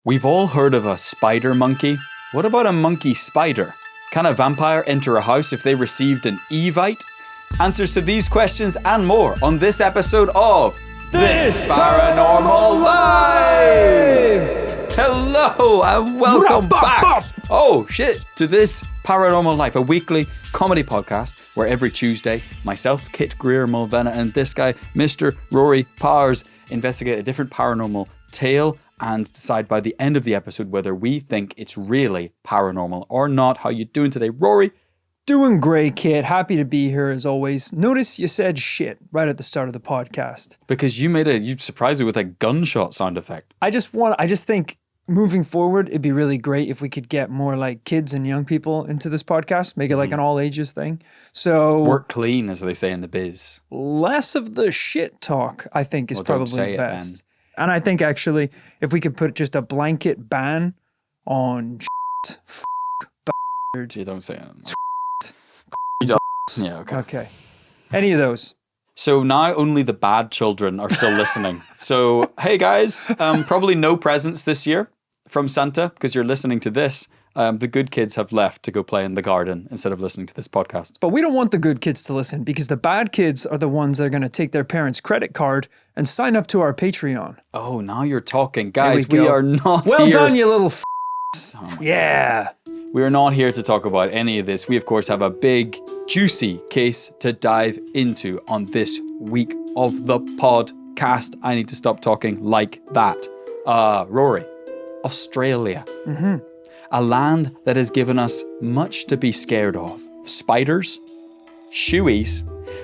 We've all heard of a spider monkey. What about a monkey spider? Can a vampire enter a house if they received an Evite? Answers to these questions and more on this episode of This Paranormal Life! Hello and welcome back! Oh shit, to This Paranormal Life, a weekly comedy podcast where every Tuesday, myself, Kit, Greer, Mulvena, and this guy, Mr. Rory Powers, investigate a different paranormal tale and decide by the end of the episode whether we think it's really paranormal or not. How you doing today, Rory? Doing great, Kit. Happy to be here as always. Notice you said shit right at the start of the podcast. Because you surprised me with a gunshot sound effect. I just think moving forward, it'd be really great if we could get more like kids and young people into this podcast, make it like an all ages thing. So work clean, as they say in the biz. Less of the shit talk, I think, is probably best. And I think actually, if we could put just a blanket ban on shit, bastard. You don't say it. Yeah, okay. Okay. Any of those. So now only the bad children are still listening. So, hey guys, probably no presents this year from Santa because you're listening to this. The good kids have left to go play in the garden instead of listening to this podcast. But we don't want the good kids to listen because the bad kids are the ones that are going to take their parents' credit card and sign up to our Patreon. Oh, now you're talking. Guys, we are not well here. Well done, you little yeah. We are not here to talk about any of this. We, of course, have a big, juicy case to dive into on this week of the podcast. I need to stop talking like that. Rory, Australia. Mm-hmm. A land that has given us much to be scared of. Spiders, shoeys,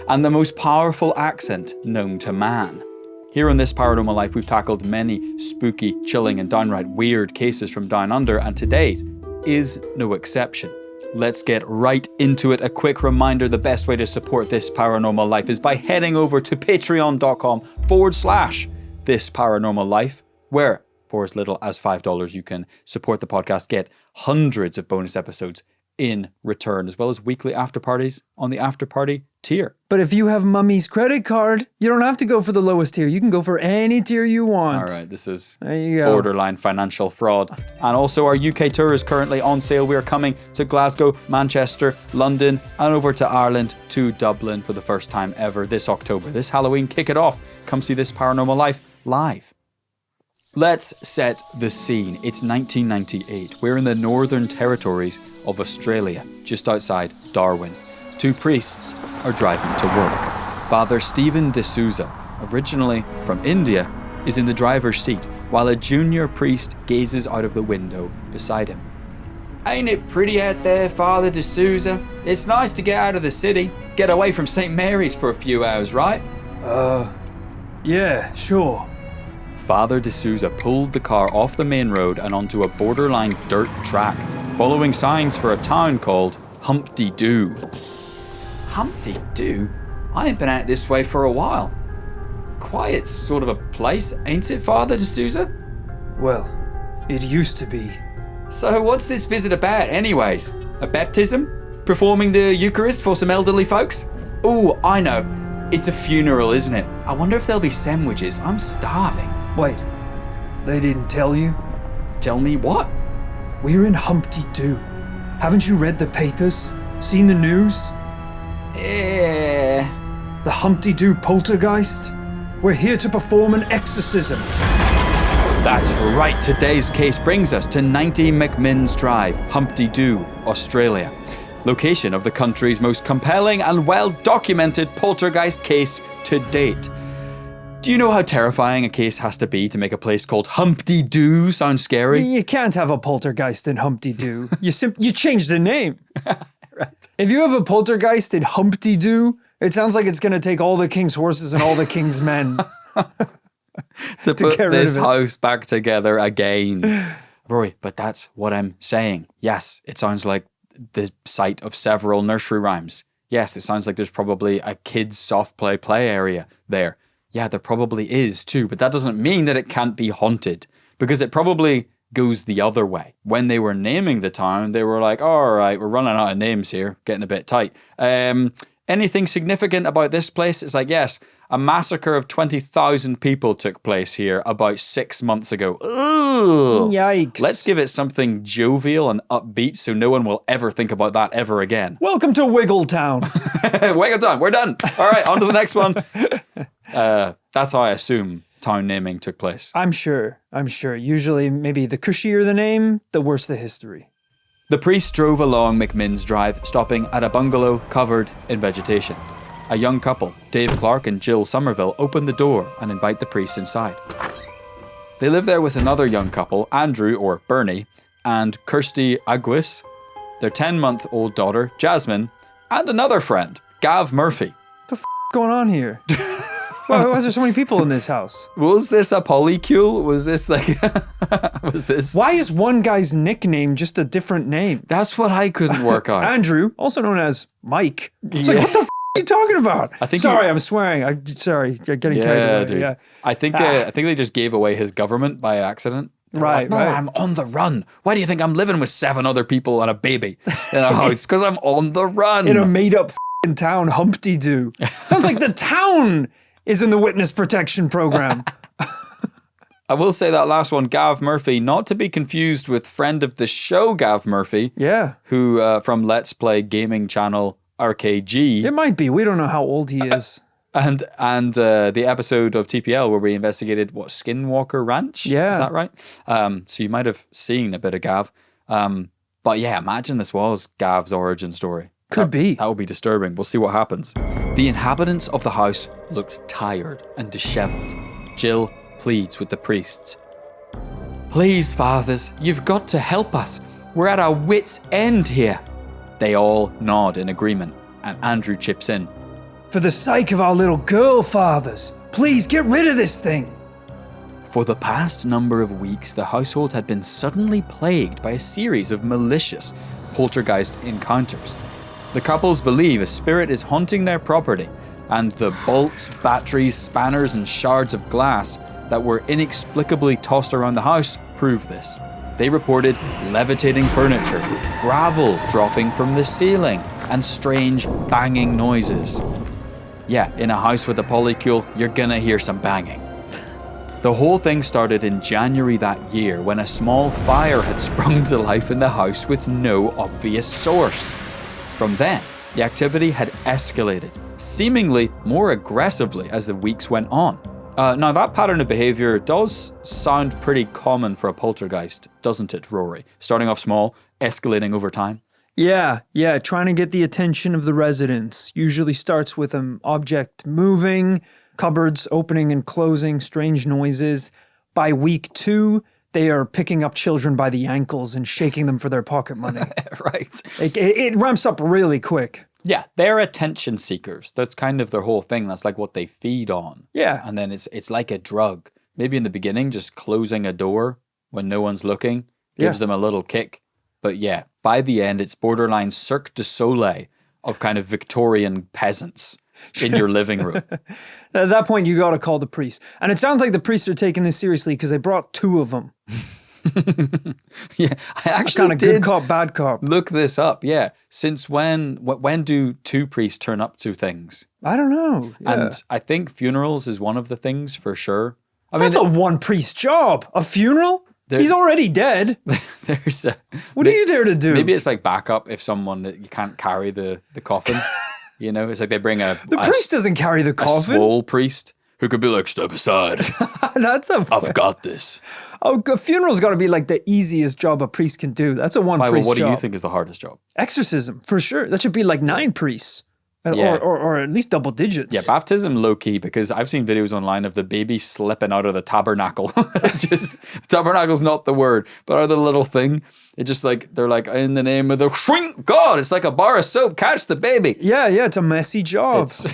and the most powerful accent known to man. Here on This Paranormal Life, we've tackled many spooky, chilling, and downright weird cases from down under, and today's is no exception. Let's get right into it. A quick reminder, the best way to support This Paranormal Life is by heading over to patreon.com/This Paranormal Life, where for as little as $5, you can support the podcast, get hundreds of bonus episodes in return, as well as weekly after parties on the after party tier. But if you have mummy's credit card, you don't have to go for the lowest tier. You can go for any tier you want. All right, this is borderline financial fraud. And also our UK tour is currently on sale. We are coming to Glasgow, Manchester, London, and over to Ireland, to Dublin for the first time ever this October. This Halloween, kick it off. Come see This Paranormal Life live. Let's set the scene. It's 1998. We're in the Northern Territories of Australia, just outside Darwin. Two priests are driving to work. Father Stephen D'Souza, originally from India, is in the driver's seat, while a junior priest gazes out of the window beside him. Ain't it pretty out there, Father D'Souza? It's nice to get out of the city, get away from St. Mary's for a few hours, right? Yeah, sure. Father D'Souza pulled the car off the main road and onto a borderline dirt track, following signs for a town called Humpty Doo. Humpty Doo? I ain't been out this way for a while. Quiet sort of a place, ain't it, Father D'Souza? Well, it used to be. So what's this visit about anyways? A baptism? Performing the Eucharist for some elderly folks? Ooh, I know. It's a funeral, isn't it? I wonder if there'll be sandwiches. I'm starving. Wait, they didn't tell you? Tell me what? We're in Humpty Doo. Haven't you read the papers? Seen the news? The Humpty Doo Poltergeist? We're here to perform an exorcism. That's right. Today's case brings us to 90 McMinn's Drive, Humpty Doo, Australia. Location of the country's most compelling and well-documented poltergeist case to date. Do you know how terrifying a case has to be to make a place called Humpty Doo sound scary? You can't have a poltergeist in Humpty Doo. You change the name. Right. If you have a poltergeist in Humpty Doo, it sounds like it's going to take all the king's horses and all the king's men to put this house back together again. Rory, but that's what I'm saying. Yes, it sounds like the site of several nursery rhymes. Yes, it sounds like there's probably a kids' soft play area there. Yeah, there probably is too, but that doesn't mean that it can't be haunted, because it probably goes the other way. When they were naming the town, they were like, all right, we're running out of names here, getting a bit tight. Anything significant about this place? It's like, yes, a massacre of 20,000 people took place here about 6 months ago. Ooh, yikes. Let's give it something jovial and upbeat so no one will ever think about that ever again. Welcome to Wiggletown. Wiggletown, we're done. All right, on to the next one. That's how I assume town naming took place. I'm sure. Usually, maybe the cushier the name, the worse the history. The priest drove along McMinn's Drive, stopping at a bungalow covered in vegetation. A young couple, Dave Clark and Jill Somerville, open the door and invite the priest inside. They live there with another young couple, Andrew, or Bernie, and Kirsty Aguis, their 10-month-old daughter, Jasmine, and another friend, Gav Murphy. What the f*** going on here? Why is there so many people in this house? Was this a polycule? Was this like... was this... Why is one guy's nickname just a different name? That's what I couldn't work out. Andrew, also known as Mike. It's like, what the f*** are you talking about? I'm swearing. I'm getting carried away. Dude. Yeah. I think they just gave away his government by accident. Right. I'm on the run. Why do you think I'm living with 7 other people and a baby in a house? Because I'm on the run. In a made-up f***ing town, Humpty Doo. Sounds like the town is in the witness protection program. I will say that last one, Gav Murphy, not to be confused with friend of the show, Gav Murphy. Yeah. Who, from Let's Play gaming channel RKG. It might be. We don't know how old he is. And the episode of TPL where we investigated, Skinwalker Ranch? Yeah. Is that right? So you might have seen a bit of Gav. But yeah, imagine this was Gav's origin story. Could be. That would be disturbing. We'll see what happens. The inhabitants of the house looked tired and disheveled. Jill pleads with the priests. Please, fathers, you've got to help us. We're at our wits' end here. They all nod in agreement, and Andrew chips in. For the sake of our little girl, fathers, please get rid of this thing. For the past number of weeks, the household had been suddenly plagued by a series of malicious poltergeist encounters. The couples believe a spirit is haunting their property, and the bolts, batteries, spanners, and shards of glass that were inexplicably tossed around the house prove this. They reported levitating furniture, gravel dropping from the ceiling, and strange banging noises. Yeah, in a house with a polycule, you're gonna hear some banging. The whole thing started in January that year when a small fire had sprung to life in the house with no obvious source. From then, the activity had escalated, seemingly more aggressively as the weeks went on. Now, that pattern of behavior does sound pretty common for a poltergeist, doesn't it, Rory? Starting off small, escalating over time. Yeah, trying to get the attention of the residents. Usually starts with an object moving, cupboards opening and closing, strange noises. By week 2, they are picking up children by the ankles and shaking them for their pocket money. Right. It ramps up really quick. Yeah, they're attention seekers. That's kind of their whole thing. That's like what they feed on. Yeah. And then it's like a drug. Maybe in the beginning, just closing a door when no one's looking gives them a little kick. But yeah, by the end, it's borderline Cirque du Soleil of kind of Victorian peasants in your living room. At that point, you got to call the priest. And it sounds like the priests are taking this seriously because they brought 2 of them. Yeah, I actually kind of good cop, bad cop. Look this up. Yeah, since when do 2 priests turn up to things? I don't know. Yeah. And I think funerals is one of the things for sure. That's a one priest job. A funeral? He's already dead. What are you there to do? Maybe it's like backup if you can't carry the coffin. You know, it's like they bring the priest doesn't carry the coffin. A swole priest who could be like, step aside. I've got this. Oh, a funeral's got to be like the easiest job a priest can do. That's a one priest job. What do you think is the hardest job? Exorcism, for sure. That should be like 9 priests. Or at least double digits. Yeah, baptism low key, because I've seen videos online of the baby slipping out of the tabernacle. Tabernacle's not the word, but out of the little thing. It just like, they're like, in the name of the shrink God, it's like a bar of soap, catch the baby. Yeah, it's a messy job. So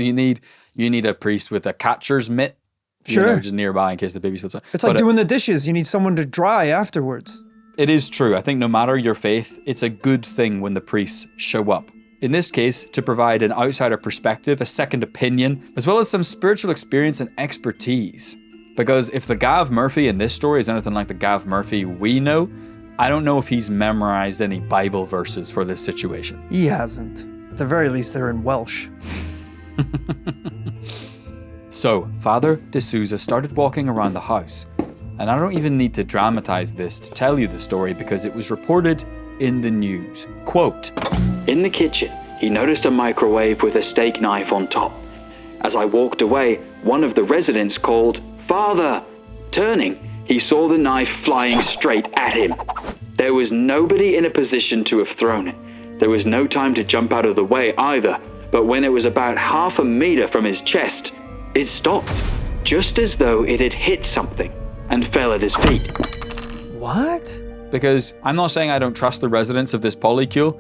you need a priest with a catcher's mitt. Sure. Just nearby in case the baby slips out. It's like doing the dishes. You need someone to dry afterwards. It is true. I think no matter your faith, it's a good thing when the priests show up. In this case, to provide an outsider perspective, a second opinion, as well as some spiritual experience and expertise. Because if the Gav Murphy in this story is anything like the Gav Murphy we know, I don't know if he's memorized any Bible verses for this situation. He hasn't. the very least, they're in Welsh. So, Father D'Souza started walking around the house. And I don't even need to dramatize this to tell you the story because it was reported in the news. Quote, "In the kitchen, he noticed a microwave with a steak knife on top. As I walked away, one of the residents called, 'Father!' Turning, he saw the knife flying straight at him. There was nobody in a position to have thrown it. There was no time to jump out of the way either, but when it was about half a meter from his chest, it stopped, just as though it had hit something, and fell at his feet." What? Because I'm not saying I don't trust the residents of this polycule.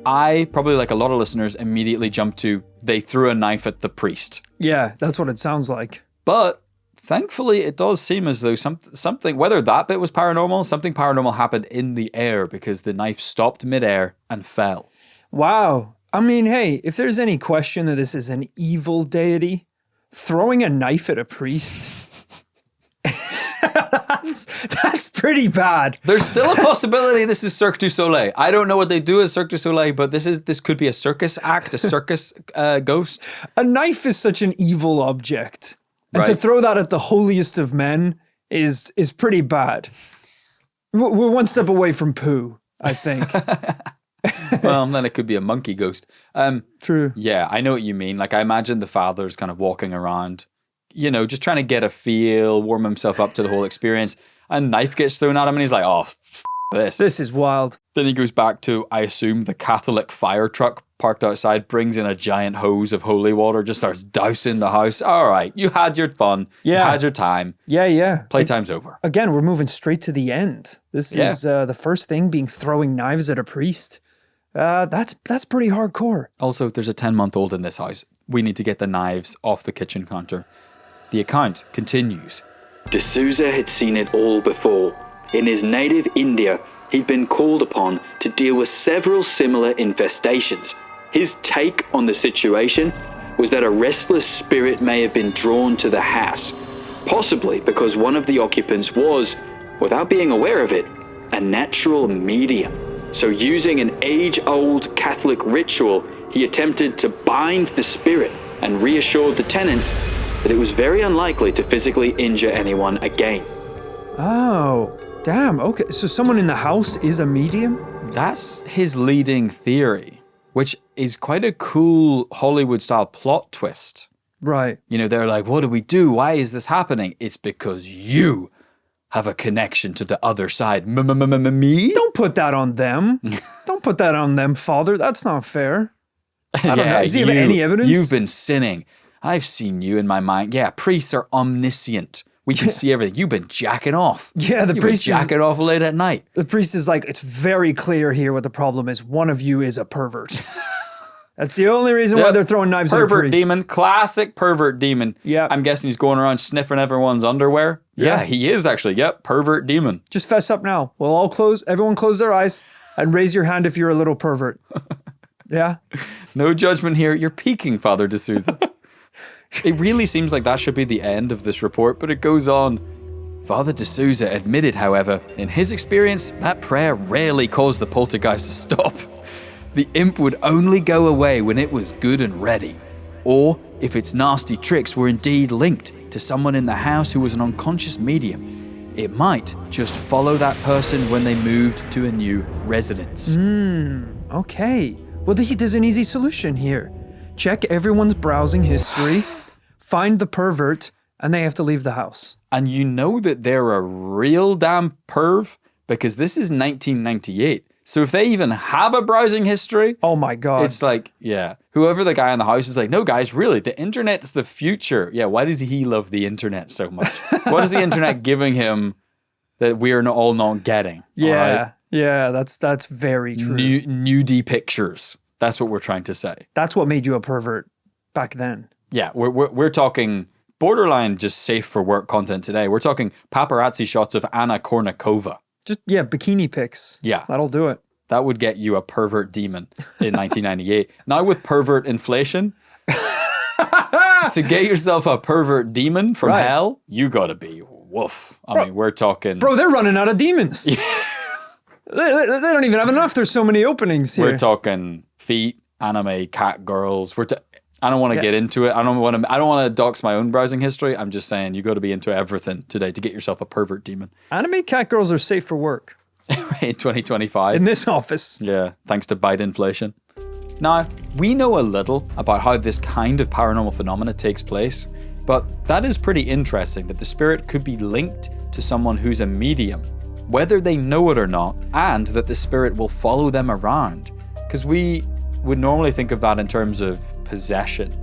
I, probably like a lot of listeners, immediately jumped to, they threw a knife at the priest. Yeah, that's what it sounds like. But thankfully, it does seem as though something, whether that bit was paranormal, something paranormal happened in the air because the knife stopped midair and fell. Wow. I mean, hey, if there's any question that this is an evil deity, throwing a knife at a priest, that's pretty bad. There's still a possibility this is Cirque du Soleil. I don't know what they do at Cirque du Soleil, but this could be a circus act, a circus ghost. A knife is such an evil object. And Right. to throw that at the holiest of men is pretty bad. We're one step away from poo, I think. Well, then it could be a monkey ghost. True. Yeah, I know what you mean. Like, I imagine the father's kind of walking around, you know, just trying to get a feel, warm himself up to the whole experience. A knife gets thrown at him and he's like, oh, this. This is wild. Then he goes back to, I assume, the Catholic fire truck parked outside, brings in a giant hose of holy water, just starts dousing the house. All right, you had your fun. Yeah. You had your time. Yeah. Playtime's over. Again, we're moving straight to the end. This is the first thing being throwing knives at a priest. That's pretty hardcore. Also, there's a 10-month-old in this house. We need to get the knives off the kitchen counter. The account continues. D'Souza had seen it all before. In his native India, he'd been called upon to deal with several similar infestations. His take on the situation was that a restless spirit may have been drawn to the house, possibly because one of the occupants was, without being aware of it, a natural medium. So using an age-old Catholic ritual, he attempted to bind the spirit and reassured the tenants that it was very unlikely to physically injure anyone again. Oh, damn. Okay, so someone in the house is a medium? That's his leading theory, which is quite a cool Hollywood-style plot twist. Right. You know, they're like, what do we do? Why is this happening? It's because you have a connection to the other side. Me? Don't put that on them. Don't put that on them, Father. That's not fair. I don't know. Does he have any evidence? You've been sinning. I've seen you in my mind. Yeah, priests are omniscient. We can see everything. You've been jacking off. Yeah, You've been jacking off late at night. The priest is like, it's very clear here what the problem is. One of you is a pervert. That's the only reason why they're throwing knives at a Pervert priest. demon, classic pervert demon. Yeah. I'm guessing he's going around sniffing everyone's underwear. Yeah, he is actually. Yep, pervert demon. Just fess up now. We'll everyone close their eyes and raise your hand if you're a little pervert. Yeah? No judgment here. You're peeking, Father D'Souza. It really seems like that should be the end of this report, but it goes on. Father D'Souza admitted, however, in his experience, that prayer rarely caused the poltergeist to stop. The imp would only go away when it was good and ready, or if its nasty tricks were indeed linked to someone in the house who was an unconscious medium. It might just follow that person when they moved to a new residence. Okay. Well, there's an easy solution here. Check everyone's browsing history, find the pervert, and they have to leave the house. And you know that they're a real damn perv because this is 1998. So if they even have a browsing history, Oh my God. it's like, yeah, whoever the guy in the house is like, no guys, really, the internet's the future. Yeah, why does he love the internet so much? What is the internet giving him that we're all not getting? Yeah. All right? Yeah, that's very true. Nudie pictures. That's what we're trying to say. That's what made you a pervert back then. Yeah, we're talking borderline just safe for work content today. We're talking paparazzi shots of Anna Kournikova. Just, bikini pics. Yeah. That'll do it. That would get you a pervert demon in 1998. Now with pervert inflation, to get yourself a pervert demon from hell, you gotta be woof. I mean, we're talking... Bro, they're running out of demons. They don't even have enough. There's so many openings here. We're talking feet, anime cat girls. I don't want to get into it. I don't want to dox my own browsing history. I'm just saying you got to be into everything today to get yourself a pervert demon. Anime cat girls are safe for work. In 2025. In this office. Yeah, thanks to Biden inflation. Now, we know a little about how this kind of paranormal phenomena takes place, but that is pretty interesting that the spirit could be linked to someone who's a medium, whether they know it or not, and that the spirit will follow them around. Because we would normally think of that in terms of possession.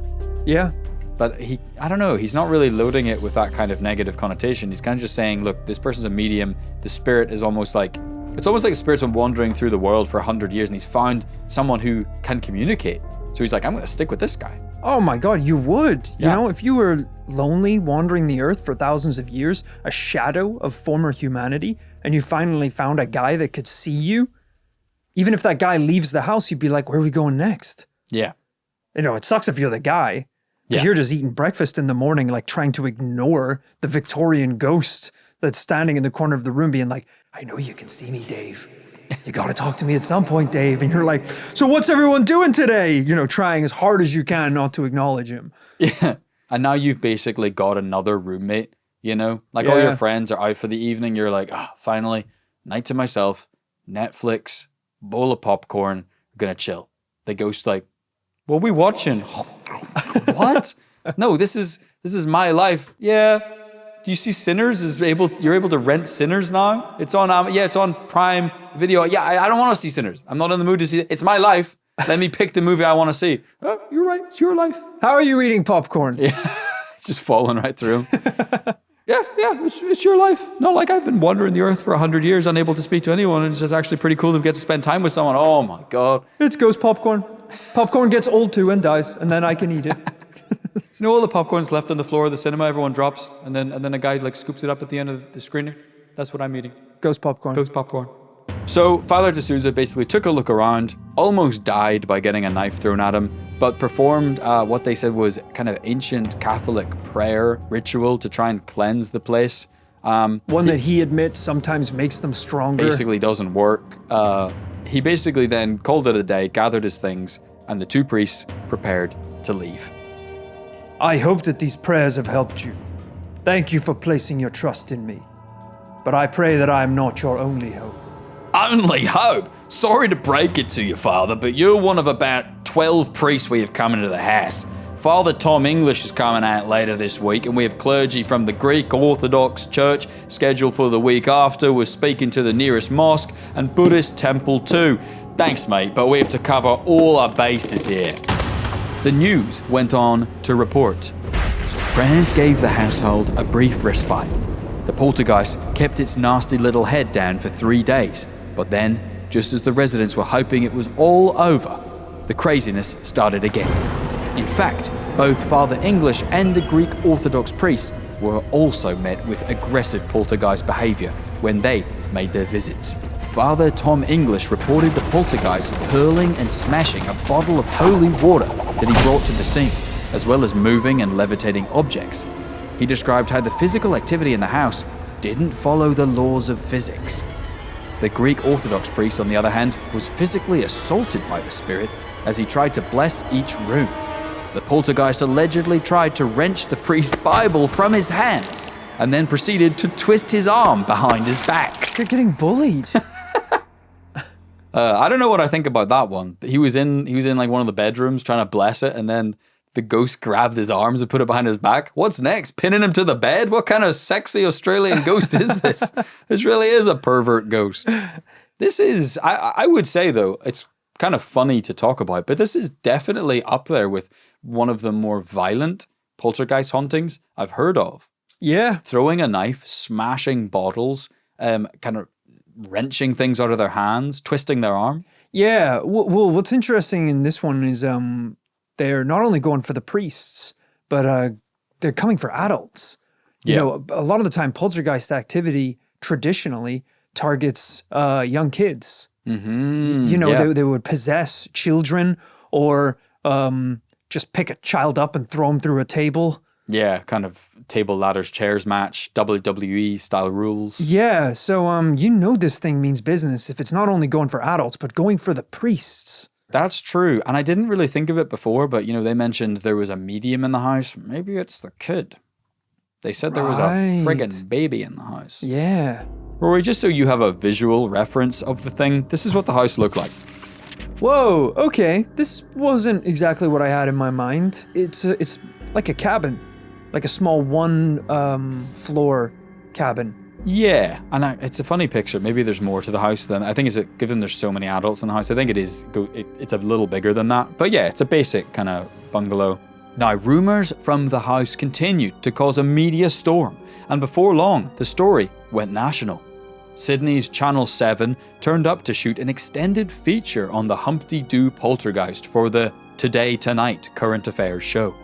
Yeah. But I don't know, he's not really loading it with that kind of negative connotation. He's kind of just saying, look, this person's a medium. The spirit is almost like, it's almost like the spirit's been wandering through the world for 100 years and he's found someone who can communicate. So he's like, I'm going to stick with this guy. Oh my God, you would. Yeah. You know, if you were lonely wandering the earth for thousands of years, a shadow of former humanity, and you finally found a guy that could see you, even if that guy leaves the house, you'd be like, where are we going next? Yeah. You know, it sucks if you're the guy. Yeah. You're just eating breakfast in the morning, like trying to ignore the Victorian ghost that's standing in the corner of the room being like, I know you can see me, Dave. You got to talk to me at some point, Dave. And you're like, so what's everyone doing today? You know, trying as hard as you can not to acknowledge him. Yeah. And now you've basically got another roommate, you know? Like all your friends are out for the evening. You're like, finally, night to myself, Netflix, bowl of popcorn, going to chill. The ghost like, what are we watching? What? No, this is my life. Yeah. Do you see Sinners? You're able to rent Sinners now? It's on it's on Prime Video. Yeah, I don't want to see Sinners. I'm not in the mood to see it. It's my life. Let me pick the movie I want to see. Oh, you're right. It's your life. How are you eating popcorn? Yeah. It's just falling right through. Yeah, it's your life. Not like I've been wandering the earth for 100 years, unable to speak to anyone, and it's just actually pretty cool to get to spend time with someone. Oh my God. It's ghost popcorn. Popcorn gets old too and dies, and then I can eat it. You know all the popcorn's left on the floor of the cinema, everyone drops, and then a guy like scoops it up at the end of the screening? That's what I'm eating. Ghost popcorn. Ghost popcorn. So Father D'Souza basically took a look around, almost died by getting a knife thrown at him, but performed what they said was kind of ancient Catholic prayer ritual to try and cleanse the place. One that he admits sometimes makes them stronger. Basically doesn't work. He basically then called it a day, gathered his things, and the two priests prepared to leave. I hope that these prayers have helped you. Thank you for placing your trust in me. But I pray that I am not your only hope. Only hope? Sorry to break it to you, Father, but you're one of about 12 priests we have come into the house. Father Tom English is coming out later this week, and we have clergy from the Greek Orthodox Church scheduled for the week after. We're speaking to the nearest mosque and Buddhist temple too. Thanks, mate, but we have to cover all our bases here. The news went on to report. Prayers gave the household a brief respite. The poltergeist kept its nasty little head down for 3 days, but then, just as the residents were hoping it was all over, the craziness started again. In fact, both Father English and the Greek Orthodox priests were also met with aggressive poltergeist behavior when they made their visits. Father Tom English reported the poltergeist hurling and smashing a bottle of holy water that he brought to the scene, as well as moving and levitating objects. He described how the physical activity in the house didn't follow the laws of physics. The Greek Orthodox priest, on the other hand, was physically assaulted by the spirit as he tried to bless each room. The poltergeist allegedly tried to wrench the priest's Bible from his hands and then proceeded to twist his arm behind his back. You're getting bullied. I don't know what I think about that one. He was in like one of the bedrooms trying to bless it, and then the ghost grabbed his arms and put it behind his back. What's next? Pinning him to the bed? What kind of sexy Australian ghost is this? This really is a pervert ghost. This is, I would say though, it's kind of funny to talk about, but this is definitely up there with one of the more violent poltergeist hauntings I've heard of. Yeah. Throwing a knife, smashing bottles, kind of wrenching things out of their hands, twisting their arm. Yeah. Well, what's interesting in this one is they're not only going for the priests, but they're coming for adults. You know, a lot of the time poltergeist activity traditionally targets young kids. Mm-hmm. You know, they would possess children or just pick a child up and throw them through a table. Yeah, kind of table, ladders, chairs match, WWE style rules. Yeah, so you know this thing means business if it's not only going for adults, but going for the priests. That's true. And I didn't really think of it before, but, they mentioned there was a medium in the house. Maybe it's the kid. They said there was a friggin' baby in the house. Yeah. Rory, just so you have a visual reference of the thing, this is what the house looked like. Whoa, okay. This wasn't exactly what I had in my mind. It's like a cabin. Like a small one-floor cabin. Yeah, and it's a funny picture. Maybe there's more to the house than I think. Given there's so many adults in the house, I think it's a little bigger than that. But yeah, it's a basic kind of bungalow. Now, rumours from the house continued to cause a media storm, and before long, the story went national. Sydney's Channel 7 turned up to shoot an extended feature on the Humpty Doo Poltergeist for the Today Tonight current affairs show.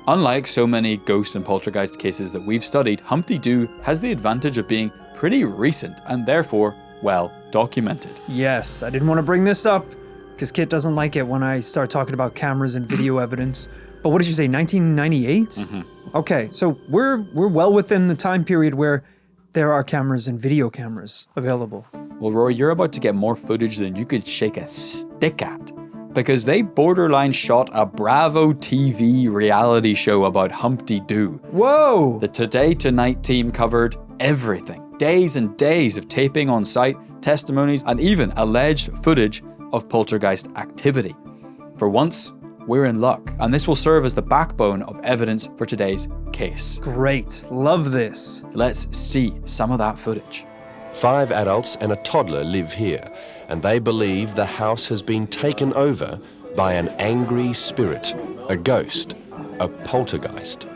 Unlike so many ghost and poltergeist cases that we've studied, Humpty Doo has the advantage of being pretty recent and therefore well documented. Yes, I didn't want to bring this up because Kit doesn't like it when I start talking about cameras and video evidence. But what did you say, 1998? Mm-hmm. Okay, so we're well within the time period where there are cameras and video cameras available. Well, Rory, you're about to get more footage than you could shake a stick at, because they borderline shot a Bravo TV reality show about Humpty Doo. Whoa! The Today Tonight team covered everything. Days and days of taping on site, testimonies, and even alleged footage of poltergeist activity. For once, we're in luck, and this will serve as the backbone of evidence for today's case. Great, love this. Let's see some of that footage. 5 adults and a toddler live here, and they believe the house has been taken over by an angry spirit, a ghost, a poltergeist.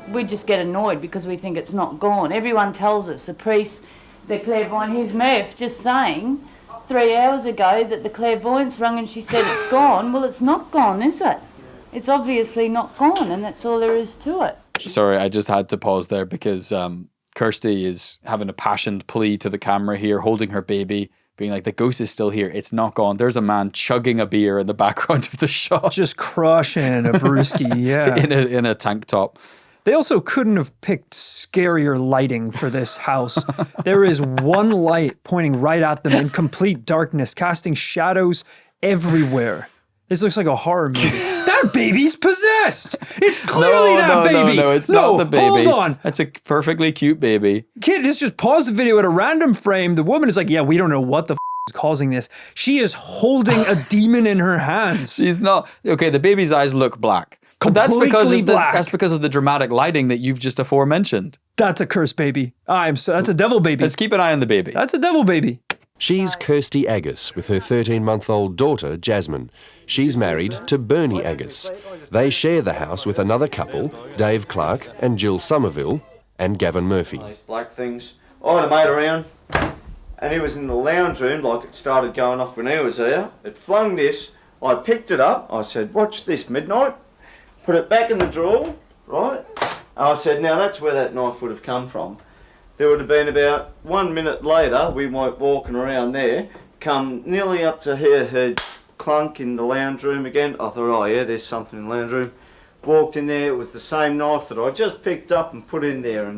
We just get annoyed because we think it's not gone. Everyone tells us, the priest, the clairvoyant, here's Murph just saying 3 hours ago that the clairvoyant's rung and she said it's gone. Well, it's not gone, is it? It's obviously not gone, and that's all there is to it. Sorry, I just had to pause there because Kirsty is having a passionate plea to the camera here, holding her baby, being like, the ghost is still here. It's not gone. There's a man chugging a beer in the background of the shot. Just crushing a brewski, yeah. in a tank top. They also couldn't have picked scarier lighting for this house. There is one light pointing right at them in complete darkness, casting shadows everywhere. This looks like a horror movie. That baby's possessed! It's clearly that baby! No, it's not the baby. Hold on! That's a perfectly cute baby. Kid just paused the video at a random frame. The woman is like, yeah, we don't know what the is causing this. She is holding a demon in her hands. She's not... Okay, the baby's eyes look black. But Completely black. That's because of the dramatic lighting that you've just aforementioned. That's a curse baby. That's a devil baby. Let's keep an eye on the baby. That's a devil baby. She's Kirsty Agus with her 13-month-old daughter, Jasmine. She's married to Bernie Agus. They share the house with another couple, Dave Clark and Jill Somerville, and Gavin Murphy. These black things. I had a mate around, and he was in the lounge room, like it started going off when he was there. It flung this. I picked it up. I said, watch this, midnight. Put it back in the drawer, right? I said, now that's where that knife would have come from. There would have been about 1 minute later, we went walking around there, come nearly up to her clunk in the lounge room again. I thought, oh yeah, there's something in the lounge room. Walked in there, it was the same knife that I just picked up and put in there,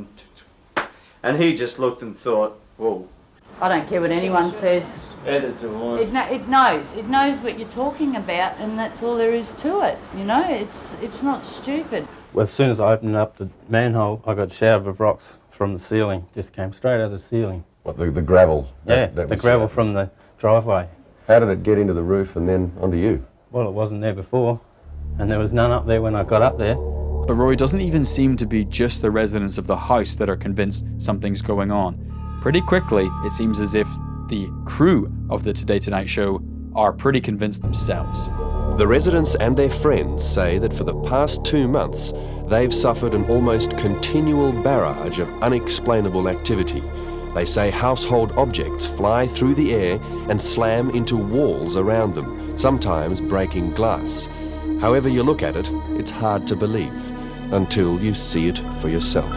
and he just looked and thought, whoa. I don't care what anyone says. Either do I. It knows what you're talking about, and that's all there is to it. It's not stupid. Well, as soon as I opened up the manhole, I got a shower of rocks from the ceiling. Just came straight out of the ceiling. What, the gravel? The gravel from the driveway. How did it get into the roof and then onto you? Well, it wasn't there before, and there was none up there when I got up there. But Rory, doesn't even seem to be just the residents of the house that are convinced something's going on. Pretty quickly, it seems as if the crew of the Today Tonight show are pretty convinced themselves. The residents and their friends say that for the past 2 months, they've suffered an almost continual barrage of unexplainable activity. They say household objects fly through the air and slam into walls around them, sometimes breaking glass. However you look at it, it's hard to believe until you see it for yourself.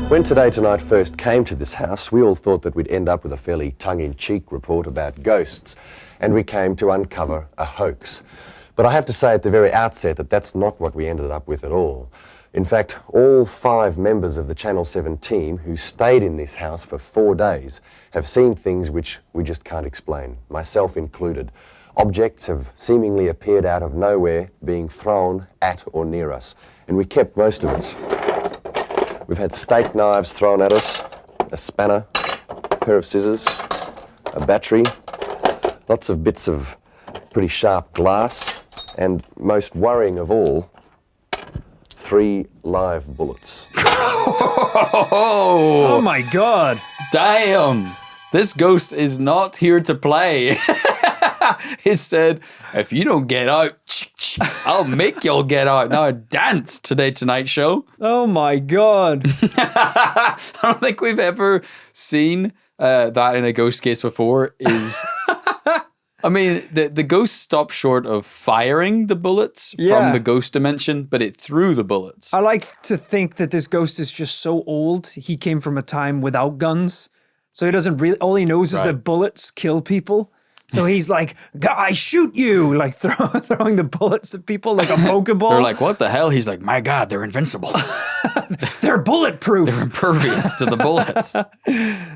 When Today Tonight first came to this house, we all thought that we'd end up with a fairly tongue-in-cheek report about ghosts, and we came to uncover a hoax. But I have to say at the very outset that that's not what we ended up with at all. In fact, all 5 members of the Channel 7 team who stayed in this house for 4 days have seen things which we just can't explain, myself included. Objects have seemingly appeared out of nowhere, being thrown at or near us, and we kept most of it. We've had steak knives thrown at us, a spanner, a pair of scissors, a battery, lots of bits of pretty sharp glass, and most worrying of all, 3 live bullets. Oh my God. Damn! This ghost is not here to play. It said, if you don't get out, I'll make y'all get out. Now dance today, Tonight Show. Oh my God. I don't think we've ever seen that in a ghost case before. I mean, the ghost stopped short of firing the bullets from the ghost dimension, but it threw the bullets. I like to think that this ghost is just so old. He came from a time without guns. So he doesn't really, all he knows is that bullets kill people. So he's like, I shoot you, like throwing the bullets at people like a Pokeball. They're like, what the hell? He's like, my God, they're invincible. They're bulletproof. They're impervious to the bullets.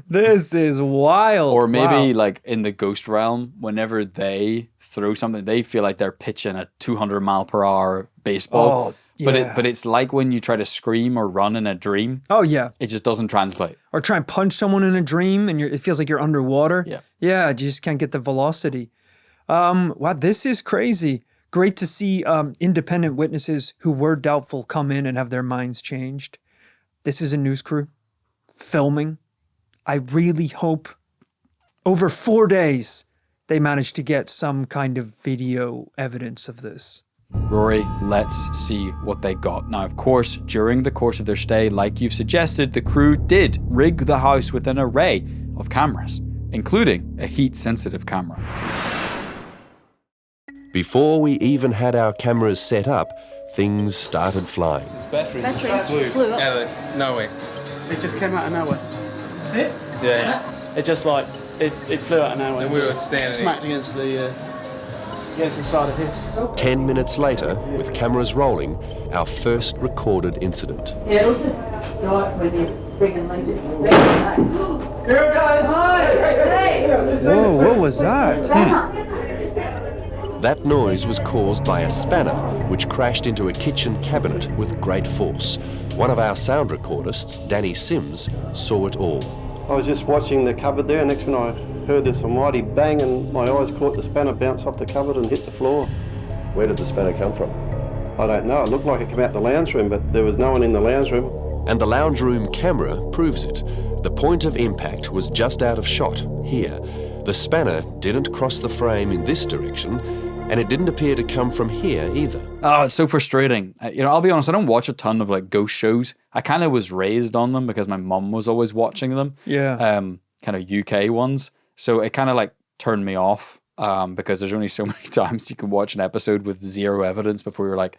This is wild. Or maybe like in the ghost realm, whenever they throw something, they feel like they're pitching a 200 mile per hour baseball. Oh, yeah. But it's like when you try to scream or run in a dream. Oh, yeah. It just doesn't translate. Or try and punch someone in a dream and it feels like you're underwater. Yeah. Yeah, you just can't get the velocity. Wow, this is crazy. Great to see independent witnesses who were doubtful come in and have their minds changed. This is a news crew filming. I really hope over 4 days they managed to get some kind of video evidence of this. Rory, let's see what they got. Now, of course, during the course of their stay, like you've suggested, the crew did rig the house with an array of cameras, including a heat-sensitive camera. Before we even had our cameras set up, things started flying. Battery flew up. Out of nowhere. It just came out of nowhere. That's it? Yeah. It just like, it flew out of nowhere. And we were just standing smacked against the side of here. 10 minutes later, with cameras rolling, our first recorded incident. Yeah, it'll just go up when you friggin' leave it. There it goes! Hey! Whoa, what was that? That noise was caused by a spanner which crashed into a kitchen cabinet with great force. One of our sound recordists, Danny Sims, saw it all. I was just watching the cupboard there, and next minute I heard this almighty bang and my eyes caught the spanner bounce off the cupboard and hit the floor. Where did the spanner come from? I don't know, it looked like it came out the lounge room, but there was no one in the lounge room. And the lounge room camera proves it. The point of impact was just out of shot, here. The spanner didn't cross the frame in this direction, and it didn't appear to come from here either. Oh, it's so frustrating. I'll be honest, I don't watch a ton of like ghost shows. I kind of was raised on them because my mum was always watching them. Yeah. Kind of UK ones. So it kind of like turned me off because there's only so many times you can watch an episode with zero evidence before you're like,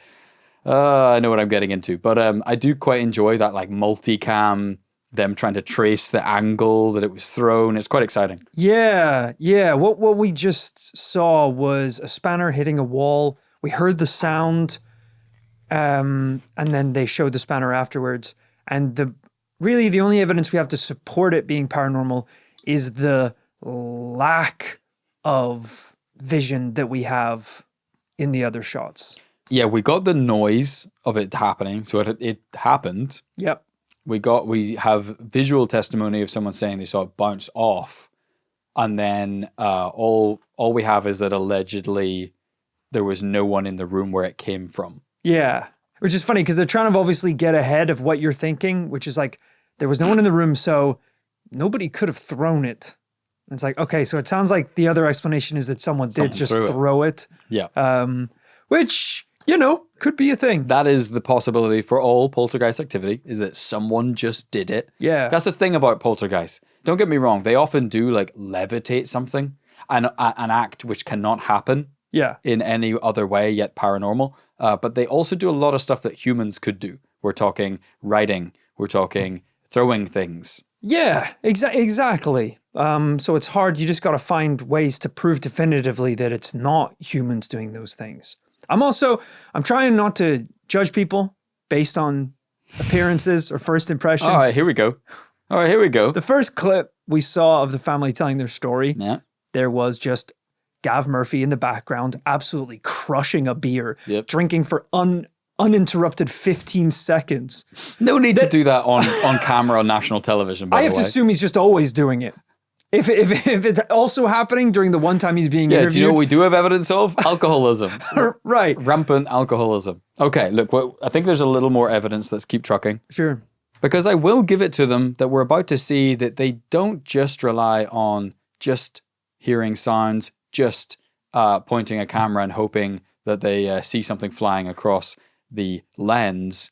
I know what I'm getting into. But I do quite enjoy that like multicam, them trying to trace the angle that it was thrown. It's quite exciting. Yeah. What we just saw was a spanner hitting a wall. We heard the sound, and then they showed the spanner afterwards. And the only evidence we have to support it being paranormal is the lack of vision that we have in the other shots. Yeah, we got the noise of it happening, so it happened. Yep. We have visual testimony of someone saying they saw it bounce off, and then all we have is that allegedly there was no one in the room where it came from. Yeah, which is funny because they're trying to obviously get ahead of what you're thinking, which is like there was no one in the room, so nobody could have thrown it. And it's like, okay, so it sounds like the other explanation is that someone did just throw it. Yeah. Which, could be a thing. That is the possibility for all poltergeist activity, is that someone just did it. Yeah. That's the thing about poltergeists. Don't get me wrong. They often do like levitate something, an act which cannot happen in any other way yet paranormal. But they also do a lot of stuff that humans could do. We're talking writing. We're talking throwing things. Yeah, exactly. So it's hard. You just got to find ways to prove definitively that it's not humans doing those things. I'm trying not to judge people based on appearances or first impressions. All right, here we go. The first clip we saw of the family telling their story, there was just Gav Murphy in the background, absolutely crushing a beer, Yep. drinking for uninterrupted 15 seconds. No need to do that on camera on national television, by I the have way. to assume he's just always doing it. If it's also happening during the one time he's being Yeah, interviewed. do you know what we do have evidence of? Alcoholism. Right. Rampant alcoholism. Okay, look, I think there's a little more evidence. Let's keep trucking. Sure. Because I will give it to them that we're about to see that they don't just rely on just hearing sounds, just pointing a camera and hoping that they see something flying across the lens.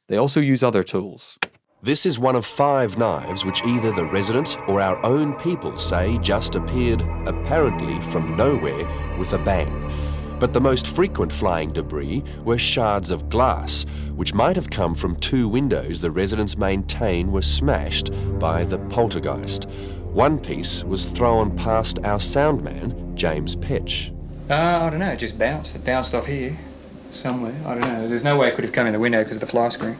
They also use other tools. This is one of 5 knives which either the residents or our own people say just appeared apparently from nowhere with a bang. But the most frequent flying debris were shards of glass, which might have come from 2 windows the residents maintain were smashed by the poltergeist. One piece was thrown past our soundman, James Petch. I don't know, it just bounced. It bounced off here somewhere. I don't know. There's no way it could have come in the window because of the fly screen.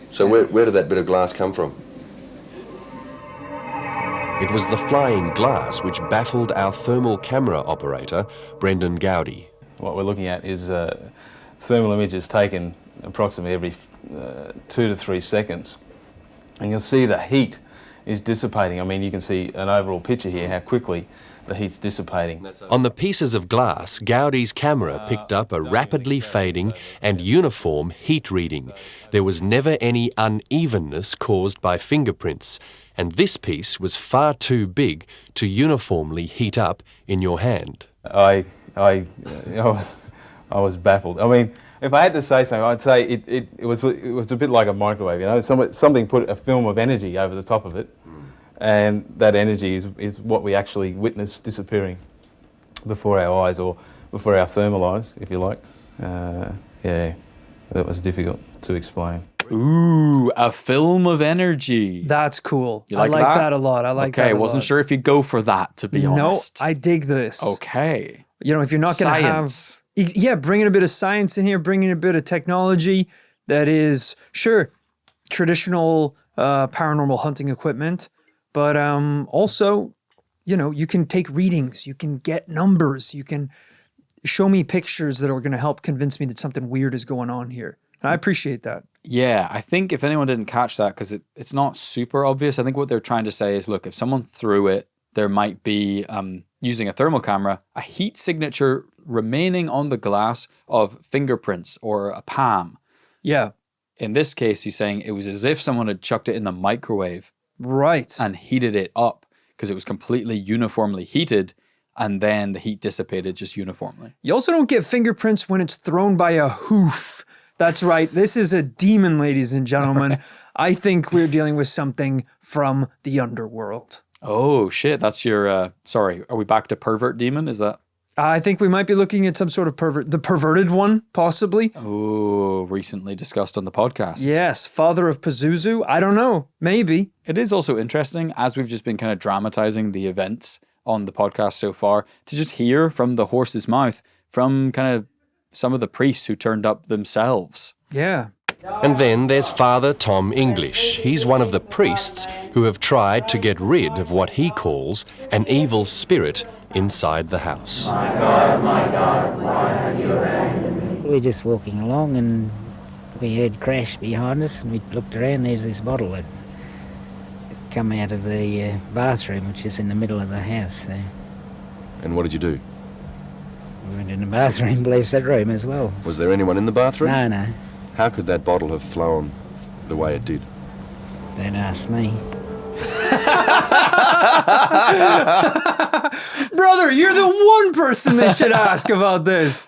So where did that bit of glass come from? It was the flying glass which baffled our thermal camera operator, Brendan Gowdy. What we're looking at is thermal images taken approximately every 2 to 3 seconds. And you'll see the heat is dissipating. I mean, you can see an overall picture here, how quickly the heat's dissipating. On the pieces of glass, Gowdy's camera picked up a rapidly fading and uniform heat reading. There was never any unevenness caused by fingerprints, and this piece was far too big to uniformly heat up in your hand. I was baffled. I mean, if I had to say something, I'd say it was a bit like a microwave. You know, something put a film of energy over the top of it, and that energy is what we actually witnessed disappearing before our eyes, or before our thermal eyes, if you like. Yeah, that was difficult to explain. Ooh, a film of energy. That's cool. You like I like that? that a lot. I like that Okay, a wasn't lot. sure if you'd go for that, to be honest. No, I dig this. Okay. You know, if you're not going to have... Science. Yeah, bringing a bit of science in here, bringing a bit of technology that is, sure, traditional paranormal hunting equipment, but also, you know, you can take readings, you can get numbers, you can show me pictures that are going to help convince me that something weird is going on here. And I appreciate that. Yeah, I think if anyone didn't catch that, because it's not super obvious, I think what they're trying to say is, look, if someone threw it, there might be, using a thermal camera, a heat signature remaining on the glass of fingerprints or a palm. Yeah. In this case, he's saying it was as if someone had chucked it in the microwave. Right. And heated it up because it was completely uniformly heated, and then the heat dissipated just uniformly. You also don't get fingerprints when it's thrown by a hoof. That's right. This is a demon, ladies and gentlemen. I think we're dealing with something from the underworld. Oh, shit. That's your, sorry, are we back to pervert demon? Is that? I think we might be looking at some sort of pervert, the perverted one, possibly. Oh, recently discussed on the podcast. Yes, father of Pazuzu. I don't know. Maybe. It is also interesting, as we've just been kind of dramatizing the events on the podcast so far, to just hear from the horse's mouth from kind of some of the priests who turned up themselves. Yeah. And then there's Father Tom English. He's one of the priests who have tried to get rid of what he calls an evil spirit inside the house. My God, why have you abandoned me? We're just walking along and we heard crash behind us, and we looked around. There's this bottle that come out of the bathroom, which is in the middle of the house. So And what did you do? we went in the bathroom, bless that room as well. Was there anyone in the bathroom? No. How could that bottle have flown the way it did? Don't ask me. Brother, you're the one person they should ask about this.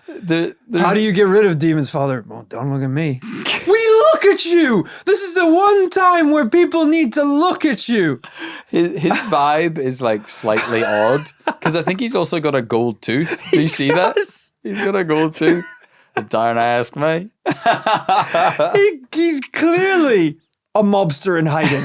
How do you get rid of demons, Father? Well, don't look at me. We look at you. This is the one time where people need to look at you. His vibe is like slightly odd, because I think he's also got a gold tooth. Do you see that? He's got a gold tooth. Don't ask me. He's clearly a mobster in hiding.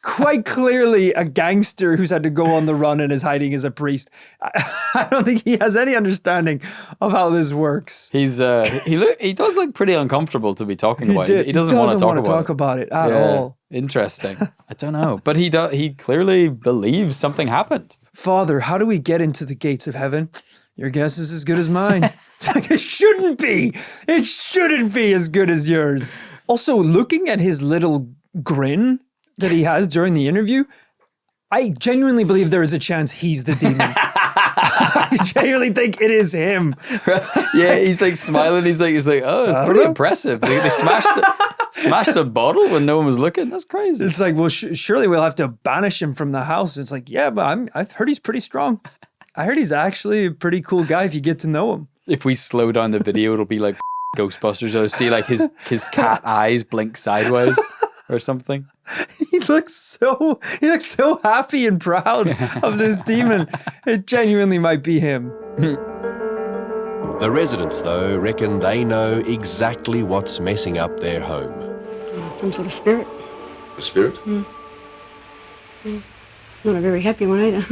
quite clearly a gangster who's had to go on the run and is hiding as a priest. I don't think he has any understanding of how this works. He does look pretty uncomfortable to be talking about it. He doesn't want to talk about it at all. Interesting. I don't know. But he clearly believes something happened. Father, how do we get into the gates of heaven? Your guess is as good as mine. It's like, it shouldn't be. It shouldn't be as good as yours. Also, looking at his little grin that he has during the interview, I genuinely believe there is a chance he's the demon. I genuinely think it is him. Yeah, he's like smiling. He's like, oh, it's pretty impressive. They smashed a bottle when no one was looking. That's crazy. It's like, well, surely we'll have to banish him from the house. It's like, yeah, but I've heard he's pretty strong. I heard he's actually a pretty cool guy if you get to know him. If we slow down the video, it'll be like Ghostbusters. I'll see like his cat eyes blink sideways or something. He looks so happy and proud of this demon. It genuinely might be him. The residents, though, reckon they know exactly what's messing up their home. Some sort of spirit. A spirit? Not a very happy one either.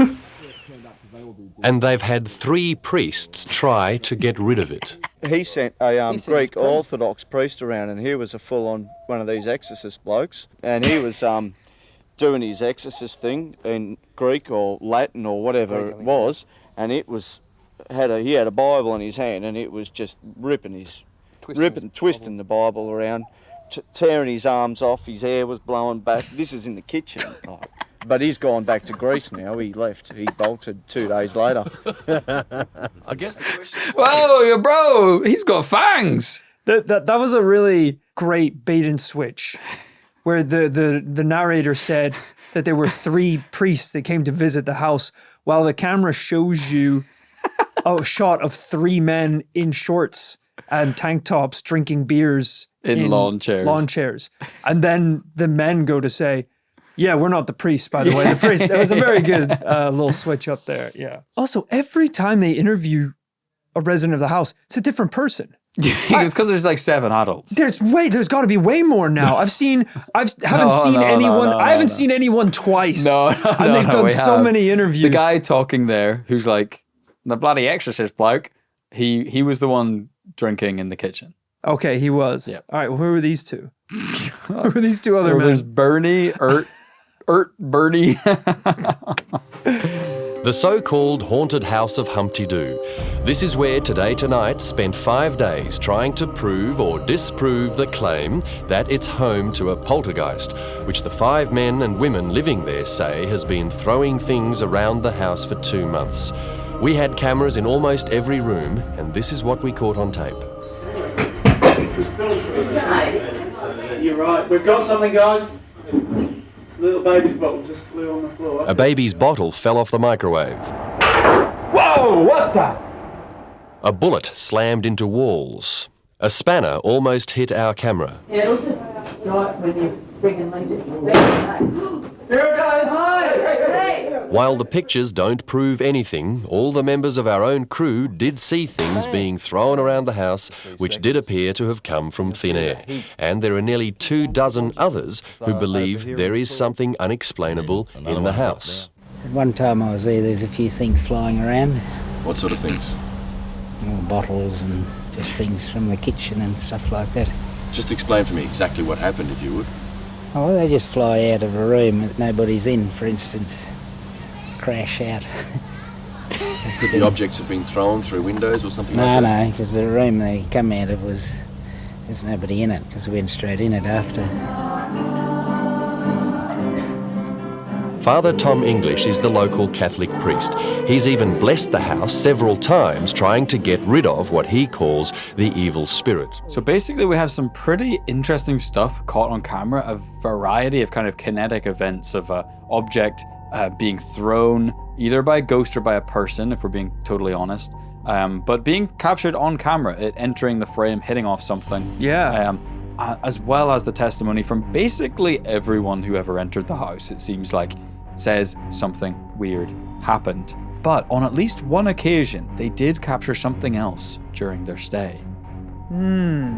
And they've had 3 priests try to get rid of it. He sent a Greek Orthodox priest around, and he was a full-on one of these exorcist blokes, and he was doing his exorcist thing in Greek or Latin or whatever it was, and he had a Bible in his hand, and it was just twisting the Bible around, tearing his arms off. His hair was blowing back. This is in the kitchen. But he's gone back to Greece now. He left. He bolted 2 days later. I guess the question is... Whoa, bro, he's got fangs. That was a really great bait and switch, where the narrator said that there were 3 priests that came to visit the house, while the camera shows you a shot of 3 men in shorts and tank tops drinking beers in lawn chairs. And then the men go to say, yeah, we're not the priests, by the way. The priest. It was a very good little switch up there. Yeah. Also, every time they interview a resident of the house, it's a different person. It's because there's like 7 adults. There's got to be way more now. I haven't seen anyone twice. And they've done so many interviews. The guy talking there, who's like the bloody exorcist bloke, he was the one drinking in the kitchen. Okay, he was. Yeah. All right, well, who are these 2? Who are these 2 other men? There's Bernie, Bernie. The so-called haunted house of Humpty Doo. This is where Today Tonight spent 5 days trying to prove or disprove the claim that it's home to a poltergeist, which the 5 men and women living there say has been throwing things around the house for 2 months. We had cameras in almost every room, and this is what we caught on tape. You're right. We've got something, guys. This little baby's bottle just flew on the floor. A baby's bottle fell off the microwave. Whoa! What the? A bullet slammed into walls. A spanner almost hit our camera. Yeah, it'll just right when you friggin' least expect it. There it goes! Hey! While the pictures don't prove anything, all the members of our own crew did see things being thrown around the house which did appear to have come from thin air. And there are nearly 24 others who believe there is something unexplainable in the house. At one time I was there's a few things flying around. What sort of things? Bottles and just things from the kitchen and stuff like that. Just explain for me exactly what happened, if you would. Oh, well, they just fly out of a room that nobody's in, for instance. Crash out. Could the objects have been thrown through windows or something like that? No, because the room they come out of there's nobody in it, because we went straight in it after. Father Tom English is the local Catholic priest. He's even blessed the house several times trying to get rid of what he calls the evil spirit. So basically we have some pretty interesting stuff caught on camera, a variety of kind of kinetic events of an object being thrown either by a ghost or by a person, if we're being totally honest, but being captured on camera, it entering the frame, hitting off something. Yeah. As well as the testimony from basically everyone who ever entered the house, it seems like, says something weird happened. But on at least one occasion, they did capture something else during their stay.